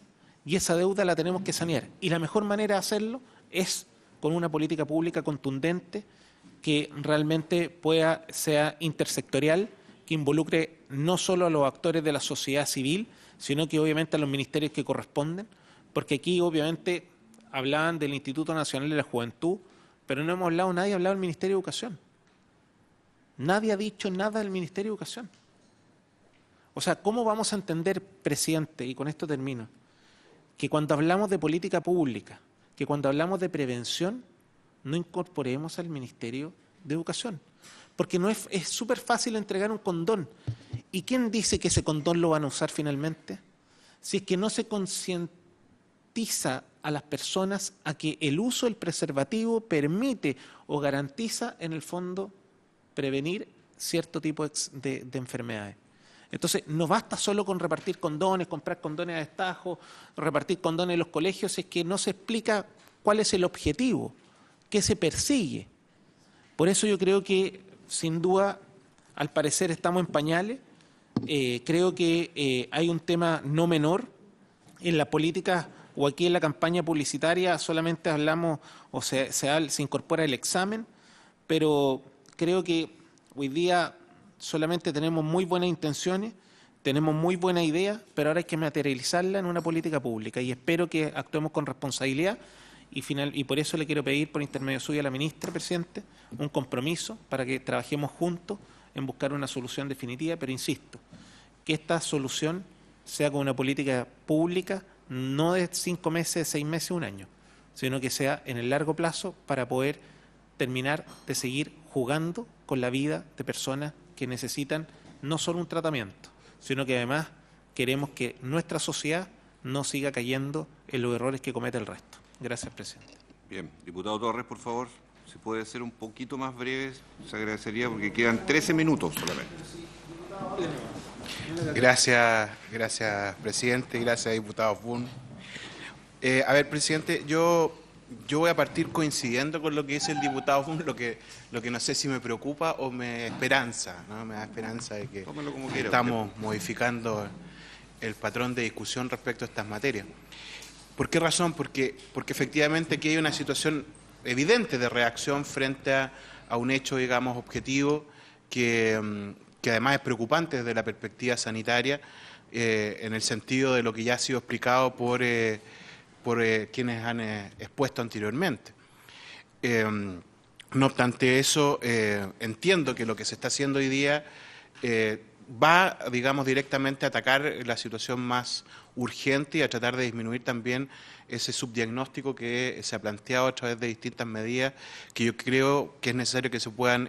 y esa deuda la tenemos que sanear. Y la mejor manera de hacerlo es con una política pública contundente que realmente sea intersectorial, que involucre no solo a los actores de la sociedad civil, sino que obviamente a los ministerios que corresponden, porque aquí obviamente hablaban del Instituto Nacional de la Juventud, pero no hemos hablado, nadie ha hablado del Ministerio de Educación. Nadie ha dicho nada del Ministerio de Educación. O sea, ¿cómo vamos a entender, presidente, y con esto termino, que cuando hablamos de política pública, que cuando hablamos de prevención, no incorporemos al Ministerio de Educación? Porque no es súper fácil entregar un condón. ¿Y quién dice que ese condón lo van a usar finalmente? Si es que no se concientiza a las personas a que el uso del preservativo permite o garantiza, en el fondo, prevenir cierto tipo de enfermedades. Entonces, no basta solo con repartir condones, comprar condones a destajo, repartir condones en los colegios, si es que no se explica cuál es el objetivo, qué se persigue. Por eso yo creo que, sin duda, al parecer estamos en pañales. Creo que hay un tema no menor en la política o aquí en la campaña publicitaria. Solamente hablamos o se incorpora el examen, pero creo que hoy día solamente tenemos muy buenas intenciones, tenemos muy buena idea, pero ahora hay que materializarla en una política pública y espero que actuemos con responsabilidad y por eso le quiero pedir por intermedio suyo a la ministra, presidente, un compromiso para que trabajemos juntos en buscar una solución definitiva, pero insisto, que esta solución sea con una política pública no de 5 meses, 6 meses, 1 año, sino que sea en el largo plazo para poder terminar de seguir jugando con la vida de personas que necesitan no solo un tratamiento, sino que además queremos que nuestra sociedad no siga cayendo en los errores que comete el resto. Gracias, presidente. Bien, diputado Torres, por favor, si puede ser un poquito más breve, se agradecería porque quedan 13 minutos solamente. Gracias, presidente, gracias, diputado Pun. A ver, presidente, yo Yo voy a partir coincidiendo con lo que dice el diputado Fun, lo que no sé si me preocupa o me esperanza, ¿no? Me da esperanza de que estamos modificando el patrón de discusión respecto a estas materias. ¿Por qué razón? Porque efectivamente aquí hay una situación evidente de reacción frente a un hecho, digamos, objetivo que además es preocupante desde la perspectiva sanitaria, en el sentido de lo que ya ha sido explicado por quienes han expuesto anteriormente. No obstante eso, entiendo que lo que se está haciendo hoy día va, digamos, directamente a atacar la situación más urgente y a tratar de disminuir también ese subdiagnóstico que se ha planteado a través de distintas medidas que yo creo que es necesario que se puedan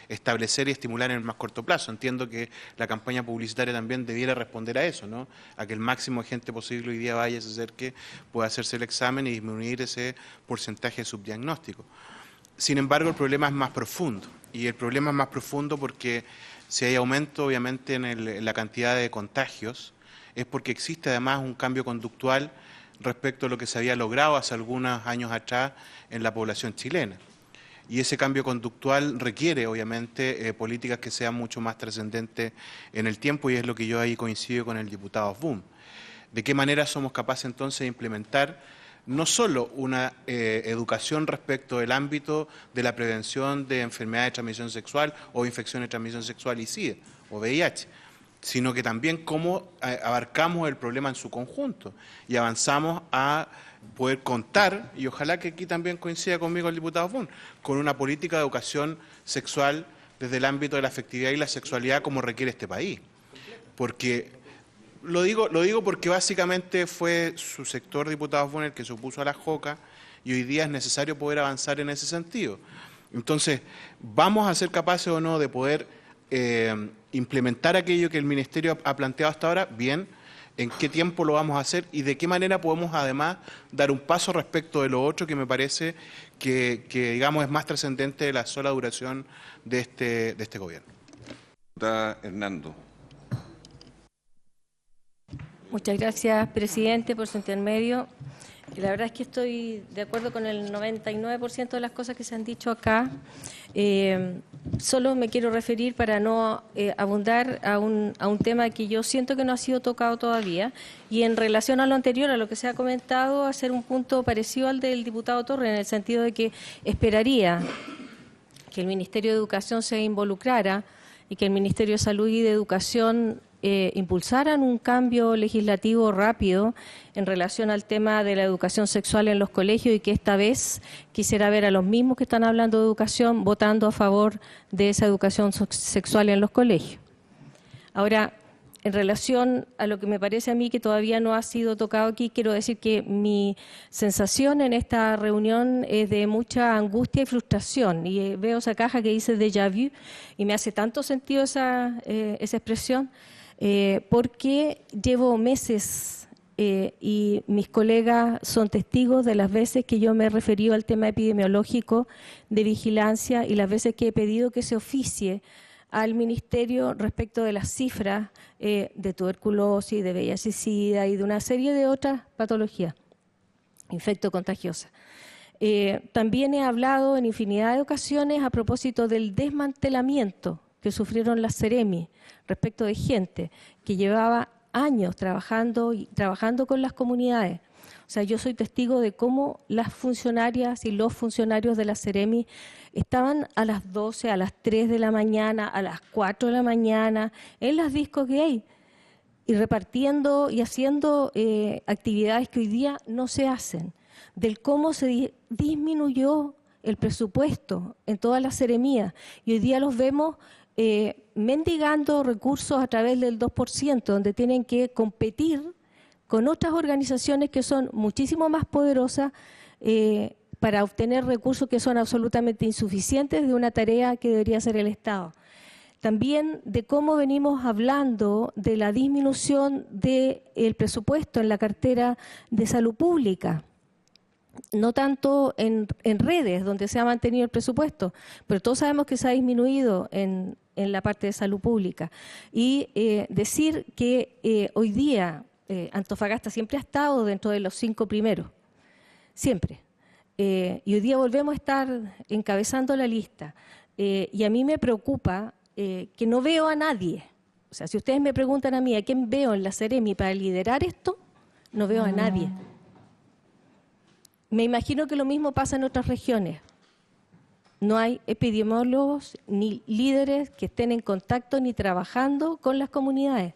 establecer y estimular en el más corto plazo. Entiendo que la campaña publicitaria también debiera responder a eso, ¿no? A que el máximo de gente posible hoy día vaya, se acerque, pueda hacerse el examen y disminuir ese porcentaje de subdiagnóstico. Sin embargo, el problema es más profundo, y el problema es más profundo porque si hay aumento, obviamente, en la cantidad de contagios, es porque existe además un cambio conductual respecto a lo que se había logrado hace algunos años atrás en la población chilena. Y ese cambio conductual requiere, obviamente, políticas que sean mucho más trascendentes en el tiempo, y es lo que yo ahí coincido con el diputado Boom. ¿De qué manera somos capaces entonces de implementar no solo una educación respecto del ámbito de la prevención de enfermedades de transmisión sexual o infecciones de transmisión sexual y SIDA o VIH, sino que también cómo abarcamos el problema en su conjunto y avanzamos a poder contar, y ojalá que aquí también coincida conmigo el diputado Fun, con una política de educación sexual desde el ámbito de la afectividad y la sexualidad como requiere este país. Porque lo digo porque básicamente fue su sector, diputado Fun, el que se opuso a la JOCA, y hoy día es necesario poder avanzar en ese sentido. Entonces, ¿vamos a ser capaces o no de poder implementar aquello que el Ministerio ha planteado hasta ahora? Bien. ¿En qué tiempo lo vamos a hacer? Y de qué manera podemos además dar un paso respecto de lo otro que me parece que digamos, es más trascendente de la sola duración de este gobierno. Hernando. Muchas gracias, presidente, por su intermedio. La verdad es que estoy de acuerdo con el 99% de las cosas que se han dicho acá. Solo me quiero referir, para no abundar, a un tema que yo siento que no ha sido tocado todavía, y en relación a lo anterior, a lo que se ha comentado, hacer un punto parecido al del diputado Torres, en el sentido de que esperaría que el Ministerio de Educación se involucrara y que el Ministerio de Salud y de Educación impulsaran un cambio legislativo rápido en relación al tema de la educación sexual en los colegios, y que esta vez quisiera ver a los mismos que están hablando de educación votando a favor de esa educación sexual en los colegios. Ahora, en relación a lo que me parece a mí que todavía no ha sido tocado aquí, quiero decir que mi sensación en esta reunión es de mucha angustia y frustración, y veo esa caja que dice déjà vu y me hace tanto sentido esa expresión, porque llevo meses y mis colegas son testigos de las veces que yo me he referido al tema epidemiológico de vigilancia y las veces que he pedido que se oficie al Ministerio respecto de las cifras de tuberculosis, de VIH-Sida y de una serie de otras patologías infectocontagiosas. También he hablado en infinidad de ocasiones a propósito del desmantelamiento que sufrieron las Seremi respecto de gente que llevaba años trabajando con las comunidades. O sea, yo soy testigo de cómo las funcionarias y los funcionarios de la Seremi estaban a las 12, a las 3 de la mañana, a las 4 de la mañana, en las discos gay, y repartiendo y haciendo actividades que hoy día no se hacen, del cómo se disminuyó el presupuesto en todas las seremías, y hoy día los vemos mendigando recursos a través del 2%, donde tienen que competir con otras organizaciones que son muchísimo más poderosas para obtener recursos que son absolutamente insuficientes de una tarea que debería hacer el Estado. También de cómo venimos hablando de la disminución del presupuesto en la cartera de salud pública. No tanto en redes, donde se ha mantenido el presupuesto, pero todos sabemos que se ha disminuido en la parte de salud pública. Y decir que hoy día Antofagasta siempre ha estado dentro de los 5 primeros, siempre. y hoy día volvemos a estar encabezando la lista. Y a mí me preocupa que no veo a nadie. O sea, si ustedes me preguntan a mí a quién veo en la Seremi para liderar esto, no veo a nadie. Me imagino que lo mismo pasa en otras regiones. No hay epidemiólogos ni líderes que estén en contacto ni trabajando con las comunidades.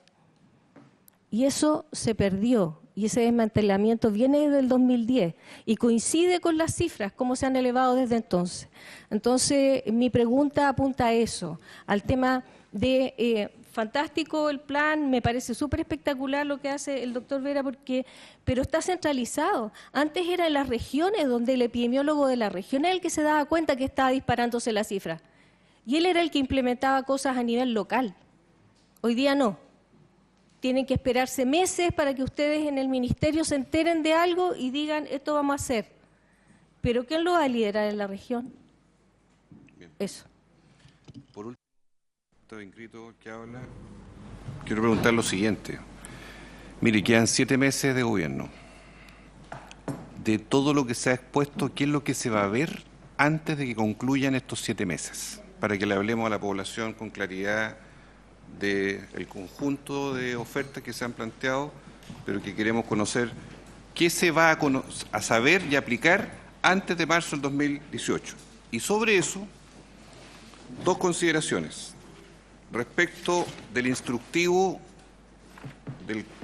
Y eso se perdió, y ese desmantelamiento viene desde el 2010 y coincide con las cifras, cómo se han elevado desde entonces. Entonces, mi pregunta apunta a eso, al tema de, fantástico el plan, me parece súper espectacular lo que hace el doctor Vera, pero está centralizado. Antes era en las regiones, donde el epidemiólogo de la región era el que se daba cuenta que estaba disparándose la cifra. Y él era el que implementaba cosas a nivel local. Hoy día no. Tienen que esperarse meses para que ustedes en el ministerio se enteren de algo y digan, esto vamos a hacer. ¿Pero quién lo va a liderar en la región? Bien. Eso. Por último, está inscrito que habla. Quiero preguntar lo siguiente. Mire, quedan 7 meses de gobierno. De todo lo que se ha expuesto, ¿qué es lo que se va a ver antes de que concluyan estos 7 meses? Para que le hablemos a la población con claridad del conjunto de ofertas que se han planteado, pero que queremos conocer qué se va a saber y aplicar antes de marzo del 2018. Y sobre eso, 2 consideraciones. Respecto del instructivo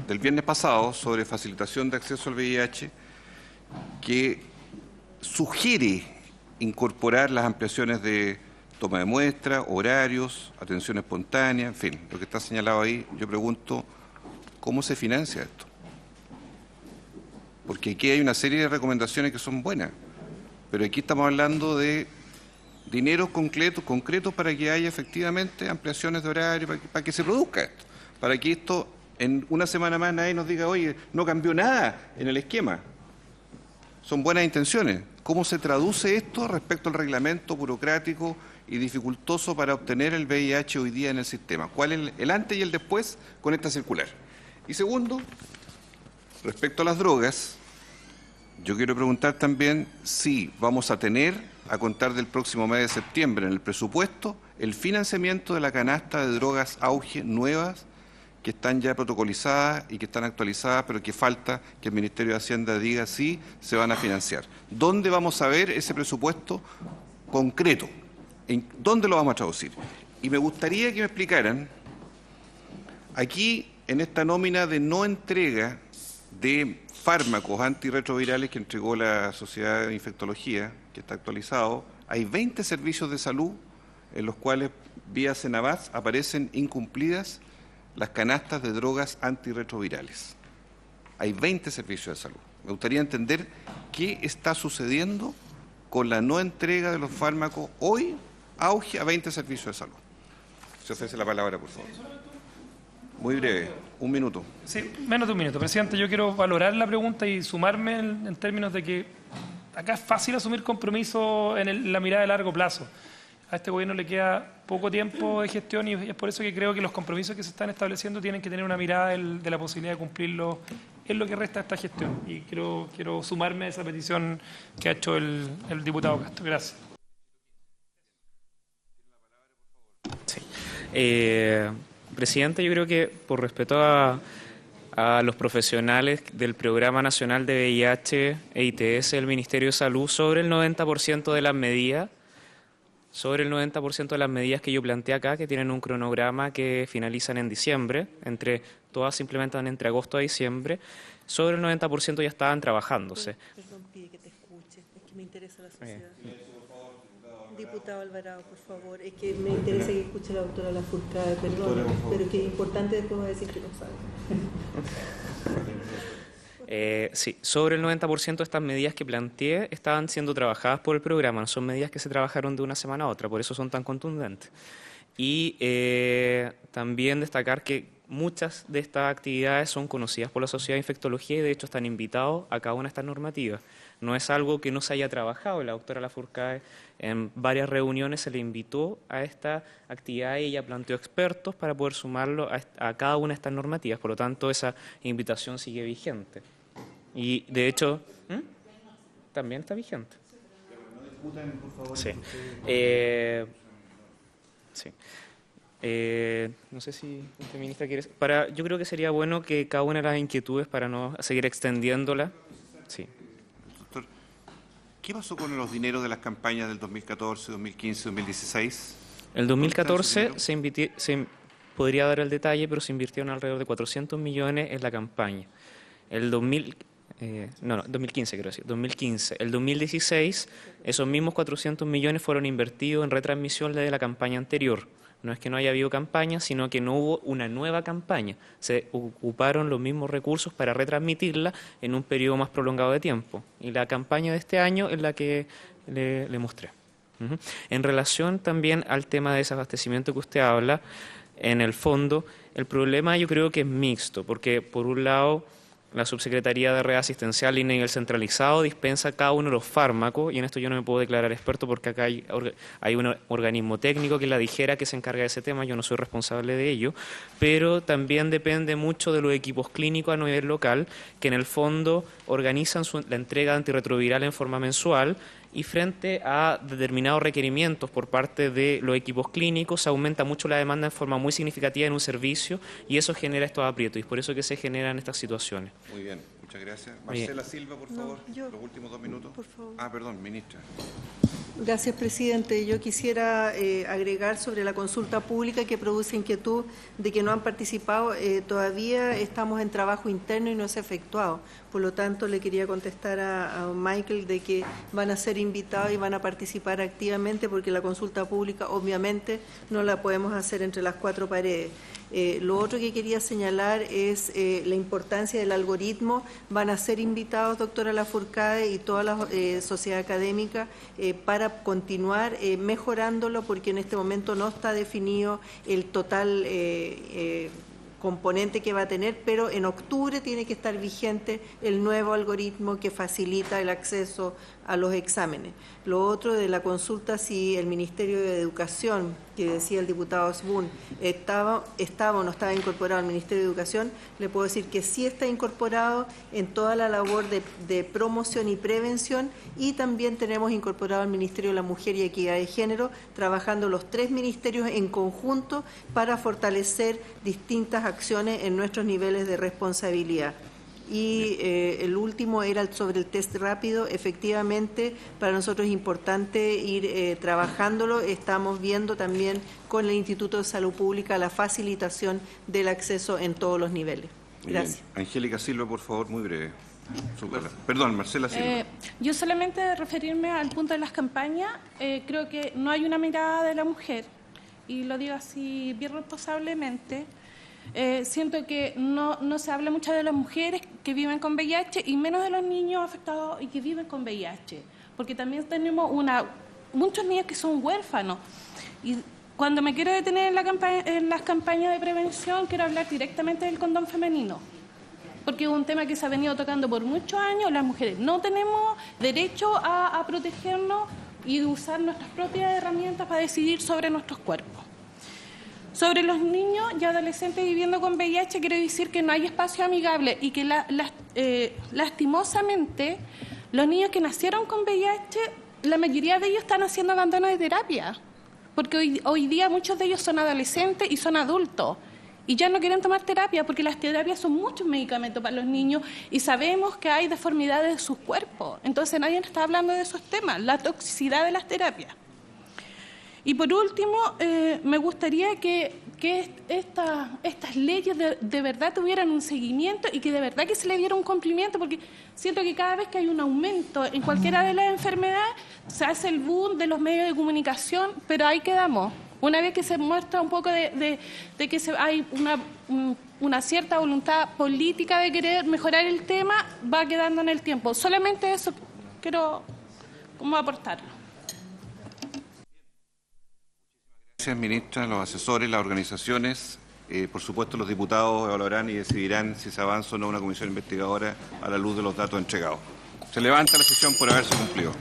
del viernes pasado sobre facilitación de acceso al VIH, que sugiere incorporar las ampliaciones de toma de muestra, horarios, atención espontánea, en fin, lo que está señalado ahí, yo pregunto, ¿cómo se financia esto? Porque aquí hay una serie de recomendaciones que son buenas, pero aquí estamos hablando de dinero concreto para que haya efectivamente ampliaciones de horario, para que se produzca esto, para que esto en una semana más nadie nos diga, oye, no cambió nada en el esquema. Son buenas intenciones. ¿Cómo se traduce esto respecto al reglamento burocrático y dificultoso para obtener el VIH hoy día en el sistema? ¿Cuál es el antes y el después con esta circular? Y segundo, respecto a las drogas, yo quiero preguntar también si vamos a tener, a contar del próximo mes de septiembre, en el presupuesto, el financiamiento de la canasta de drogas auge nuevas que están ya protocolizadas y que están actualizadas, pero que falta que el Ministerio de Hacienda diga si se van a financiar. ¿Dónde vamos a ver ese presupuesto concreto? ¿Dónde lo vamos a traducir? Y me gustaría que me explicaran, aquí en esta nómina de no entrega de fármacos antirretrovirales que entregó la Sociedad de Infectología, que está actualizado, hay 20 servicios de salud en los cuales vía Senabas aparecen incumplidas las canastas de drogas antirretrovirales. Hay 20 servicios de salud. Me gustaría entender qué está sucediendo con la no entrega de los fármacos hoy, auge a 20 servicios de salud. Se ofrece la palabra, por favor. Muy breve, 1 minuto. Sí, menos de 1 minuto. Presidente, yo quiero valorar la pregunta y sumarme en términos de que acá es fácil asumir compromiso en la mirada de largo plazo. A este gobierno le queda poco tiempo de gestión y es por eso que creo que los compromisos que se están estableciendo tienen que tener una mirada de la posibilidad de cumplirlo en lo que resta de esta gestión. Y quiero sumarme a esa petición que ha hecho el diputado Castro. Gracias. Sí. Presidente, yo creo que por respeto a los profesionales del Programa Nacional de VIH e ITS del Ministerio de Salud, sobre el 90% de las medidas, que yo planteé acá, que tienen un cronograma que finalizan en diciembre, todas se implementan entre agosto a diciembre, sobre el 90% ya estaban trabajándose. Perdón, pide que te escuche, es que me interesa la sociedad. Diputado Alvarado, por favor, es que me interesa que escuche la doctora Lafourcade, perdón, pero que es importante después va a decir que no sabe. Sí, sobre el 90% de estas medidas que planteé estaban siendo trabajadas por el programa, no son medidas que se trabajaron de una semana a otra, por eso son tan contundentes. Y también destacar que muchas de estas actividades son conocidas por la Sociedad de Infectología y de hecho están invitados a cada una de estas normativas. No es algo que no se haya trabajado. La doctora Lafourcade en varias reuniones se le invitó a esta actividad y ella planteó expertos para poder sumarlo a cada una de estas normativas. Por lo tanto, esa invitación sigue vigente. Y de hecho, también está vigente. Sí. Sí. No sé si usted, ministra, quiere... yo creo que sería bueno que cada una de las inquietudes, para no seguir extendiéndola... Sí. Doctor, ¿qué pasó con los dineros de las campañas del 2014, 2015, 2016? El 2014 podría dar el detalle, pero se invirtieron alrededor de 400 millones en la campaña. El 2015 quiero decir, 2015. El 2016, esos mismos 400 millones fueron invertidos en retransmisión de la campaña anterior. No es que no haya habido campaña, sino que no hubo una nueva campaña. Se ocuparon los mismos recursos para retransmitirla en un periodo más prolongado de tiempo. Y la campaña de este año es la que le mostré. En relación también al tema de desabastecimiento que usted habla, en el fondo, el problema yo creo que es mixto, porque por un lado la Subsecretaría de Red Asistencial y nivel centralizado dispensa cada uno de los fármacos, y en esto yo no me puedo declarar experto porque acá hay un organismo técnico que es la DIGERA que se encarga de ese tema, yo no soy responsable de ello, pero también depende mucho de los equipos clínicos a nivel local, que en el fondo organizan la entrega de antirretroviral en forma mensual, y frente a determinados requerimientos por parte de los equipos clínicos aumenta mucho la demanda en forma muy significativa en un servicio, y eso genera estos aprietos, y es por eso que se generan estas situaciones. Muy bien, muchas gracias. Marcela Silva, por favor, los últimos 2 minutos. Por favor. Perdón, ministra. Gracias, presidente. Yo quisiera agregar sobre la consulta pública que produce inquietud de que no han participado. Todavía estamos en trabajo interno y no se ha efectuado. Por lo tanto, le quería contestar a Michael de que van a ser invitados y van a participar activamente, porque la consulta pública obviamente no la podemos hacer entre las 4 paredes. Lo otro que quería señalar es la importancia del algoritmo. Van a ser invitados, doctora Lafourcade, y toda la sociedad académica para continuar mejorándolo, porque en este momento no está definido el total componente que va a tener, pero en octubre tiene que estar vigente el nuevo algoritmo que facilita el acceso a los exámenes. Lo otro de la consulta, si el Ministerio de Educación, que decía el diputado Asbun, estaba o no estaba incorporado al Ministerio de Educación, le puedo decir que sí está incorporado en toda la labor de promoción y prevención, y también tenemos incorporado al Ministerio de la Mujer y Equidad de Género, trabajando los 3 ministerios en conjunto para fortalecer distintas acciones en nuestros niveles de responsabilidad. Y el último era sobre el test rápido. Efectivamente, para nosotros es importante ir trabajándolo. Estamos viendo también con el Instituto de Salud Pública la facilitación del acceso en todos los niveles. Gracias. Angélica Silva, por favor, muy breve. Perdón, Marcela Silva. Yo solamente referirme al punto de las campañas, creo que no hay una mirada de la mujer, y lo digo así bien responsablemente. Siento que no se habla mucho de las mujeres que viven con VIH y menos de los niños afectados y que viven con VIH, porque también tenemos muchos niños que son huérfanos. Y cuando me quiero detener en las campañas de prevención, quiero hablar directamente del condón femenino, porque es un tema que se ha venido tocando por muchos años. Las mujeres no tenemos derecho a protegernos y usar nuestras propias herramientas para decidir sobre nuestros cuerpos. Sobre los niños y adolescentes viviendo con VIH, quiero decir que no hay espacio amigable y que lastimosamente los niños que nacieron con VIH, la mayoría de ellos están haciendo abandono de terapia, porque hoy día muchos de ellos son adolescentes y son adultos y ya no quieren tomar terapia, porque las terapias son muchos medicamentos para los niños y sabemos que hay deformidades de sus cuerpos. Entonces nadie está hablando de esos temas, la toxicidad de las terapias. Y por último, me gustaría que estas leyes de verdad tuvieran un seguimiento y que de verdad que se le diera un cumplimiento, porque siento que cada vez que hay un aumento en cualquiera de las enfermedades, se hace el boom de los medios de comunicación, pero ahí quedamos. Una vez que se muestra un poco de que hay una cierta voluntad política de querer mejorar el tema, va quedando en el tiempo. Solamente eso quiero aportarlo. Gracias, ministra, los asesores, las organizaciones. Por supuesto, los diputados evaluarán y decidirán si se avanza o no una comisión investigadora a la luz de los datos entregados. Se levanta la sesión por haberse cumplido.